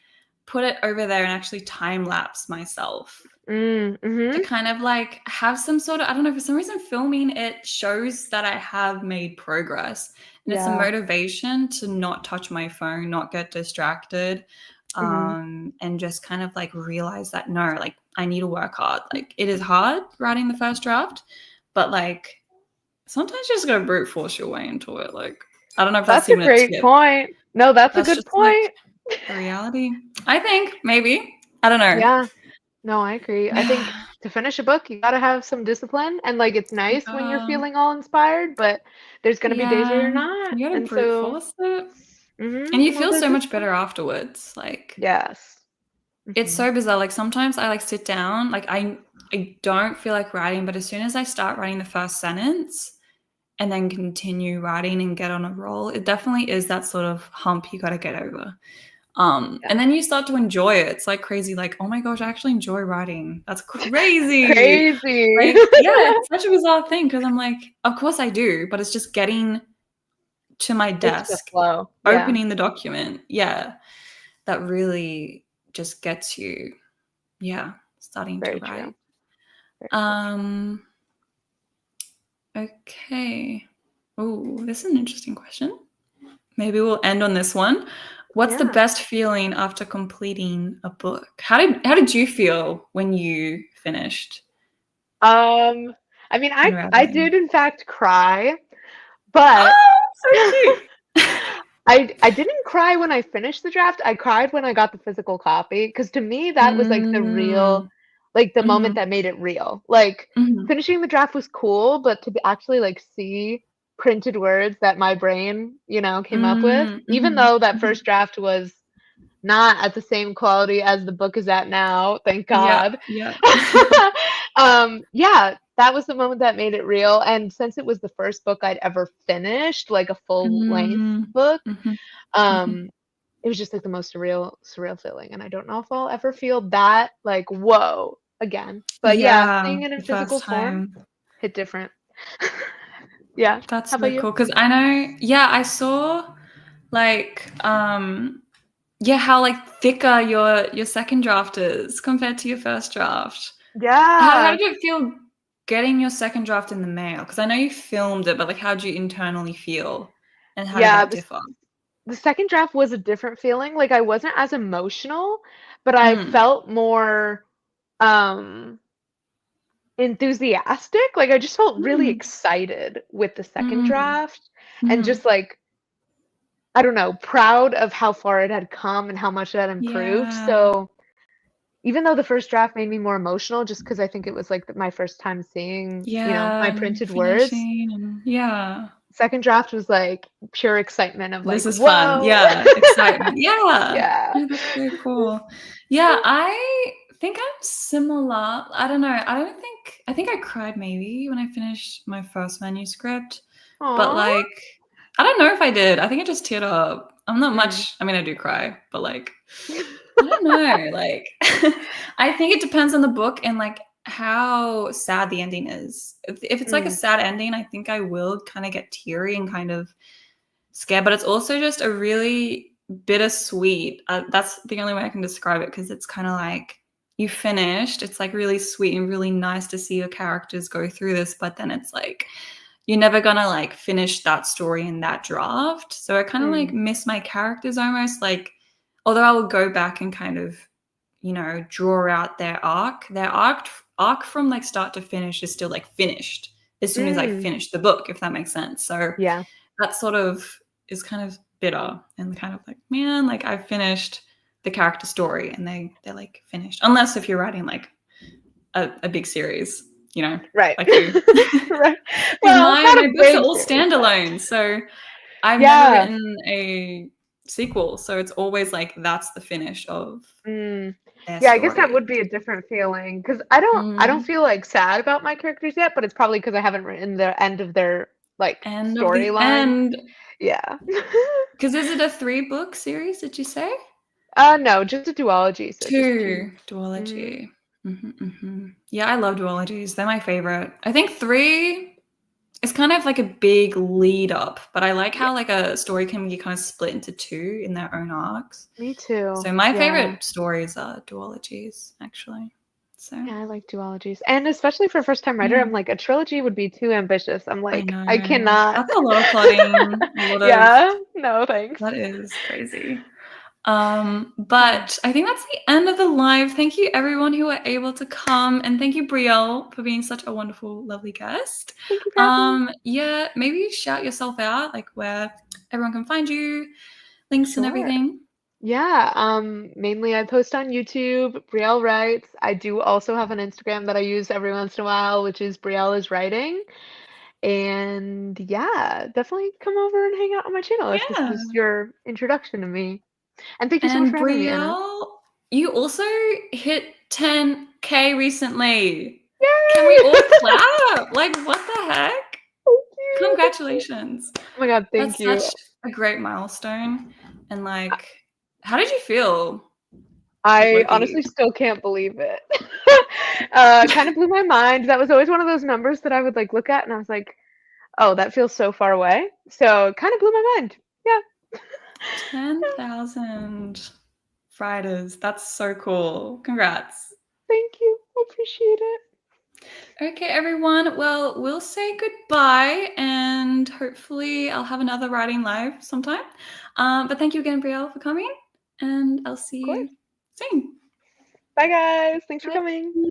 put it over there and actually time lapse myself to kind of like have some sort of, I don't know, for some reason filming it shows that I have made progress, and it's a motivation to not touch my phone, not get distracted, and just kind of like realize that no, like I need to work hard. Like it is hard writing the first draft, but like sometimes you just gotta brute force your way into it. Like I don't know if that's a even a great tip. point. No, that's a good just point. Like the reality. I think maybe. I don't know. Yeah. No, I agree. I think to finish a book, you gotta have some discipline, and like it's nice when you're feeling all inspired, but there's gonna be days where you're not. You gotta And brute so force it. And you feel so much better afterwards. Like yes. it's so bizarre. Like sometimes I like sit down, like I don't feel like writing, but as soon as I start writing the first sentence and then continue writing and get on a roll, it definitely is that sort of hump you gotta get over. And then you start to enjoy it. It's like crazy, like, oh my gosh, I actually enjoy writing. That's crazy. Crazy. Like, yeah, it's such a bizarre thing because I'm like, of course I do, but it's just getting to my desk, opening the document. Yeah, that really just gets you, starting to write. Okay. Oh, this is an interesting question. Maybe we'll end on this one. What's the best feeling after completing a book? How did you feel when you finished? I mean, I did in fact cry, but so cute. I didn't cry when I finished the draft. I cried when I got the physical copy, because to me that was like the real, like the moment that made it real. Like finishing the draft was cool, but to actually like see printed words that my brain, came up with, even though that first draft was not at the same quality as the book is at now, thank God. Yeah. That was the moment that made it real. And since it was the first book I'd ever finished, like a full length book, it was just like the most surreal feeling. And I don't know if I'll ever feel that like whoa again. But seeing it in physical form hit different. Yeah. That's so cool. Because I know, I saw like how like thicker your second draft is compared to your first draft. Yeah. How did it feel getting your second draft in the mail? Because I know you filmed it, but like how did you internally feel? And how did that differ? The second draft was a different feeling. Like I wasn't as emotional, but I felt more enthusiastic. Like I just felt really excited with the second draft, and just like, I don't know, proud of how far it had come and how much it had improved. So even though the first draft made me more emotional, just because I think it was like my first time seeing, my printed words. Second draft was like pure excitement of like, this is whoa. fun. Yeah, excitement. Yeah. Oh, that's so cool. Yeah, I think I'm similar. I don't know. I think I cried maybe when I finished my first manuscript. Aww. But like, I don't know if I did. I think I just teared up. I'm not much. I mean, I do cry, but like, I don't know. Like, I think it depends on the book and like how sad the ending is. If it's like a sad ending, I think I will kind of get teary and kind of scared. But it's also just a really bittersweet. That's the only way I can describe it, because it's kind of like you finished. It's like really sweet and really nice to see your characters go through this, but then it's like you're never gonna like finish that story in that draft. So I kind of like miss my characters almost. Like, although I will go back and kind of, draw out their arc from like start to finish is still like finished as soon as I finish the book, if that makes sense. So that sort of is kind of bitter and kind of like, man, like I've finished the character story and they're like finished, unless if you're writing like a big series, right? Like you. Right. Well, my books are all standalone, so I've never written a sequel, so it's always like that's the finish of their story. I guess that would be a different feeling, because I don't feel like sad about my characters yet, but it's probably because I haven't written the end of their like End of the storyline. end. Yeah. Because is it a 3-book series, did you say? No, just a duology, so just two. 2 duology. Yeah, I love duologies. They're my favorite. I think 3 is kind of like a big lead up, but I like Yeah, how like a story can be kind of split into 2 in their own arcs. me too. So my Yeah. favorite stories are duologies, actually. So Yeah, I like duologies. And especially for a first-time writer, yeah, I'm like, a trilogy would be too ambitious. I'm I like, I know. cannot. That's a lot of plotting, a lot of Yeah, no thanks. that is crazy. Hmm. But I think that's the end of the live. Thank you everyone who were able to come, and thank you Brielle for being such a wonderful, lovely guest. Thank you for having me. Yeah, maybe shout yourself out, like where everyone can find you, links and Sure. everything. Yeah, mainly I post on YouTube, Brielle Writes. I do also have an Instagram that I use every once in a while, which is Brielle is Writing. And yeah, definitely come over and hang out on my channel if this Yeah. was your introduction to me. And thank you so much And for having me, Anna. Brielle, you also hit 10K recently. Can we Yay! all clap? Like, what the heck? Thank you. Congratulations. Oh my God, thank That's you. such a great milestone. And like, how did you feel? Like I Loki. honestly still can't believe it. Kind of blew my mind. That was always one of those numbers that I would like look at and I was like, oh, that feels so far away. So it kind of blew my mind. Yeah. 10,000 Fridays. That's so cool. Congrats. Thank you. I appreciate it. Okay, everyone. Well, we'll say goodbye and hopefully I'll have another writing live sometime. But thank you again, Brielle, for coming, and I'll see Of course. you soon. Bye, guys. Thanks for Bye. coming.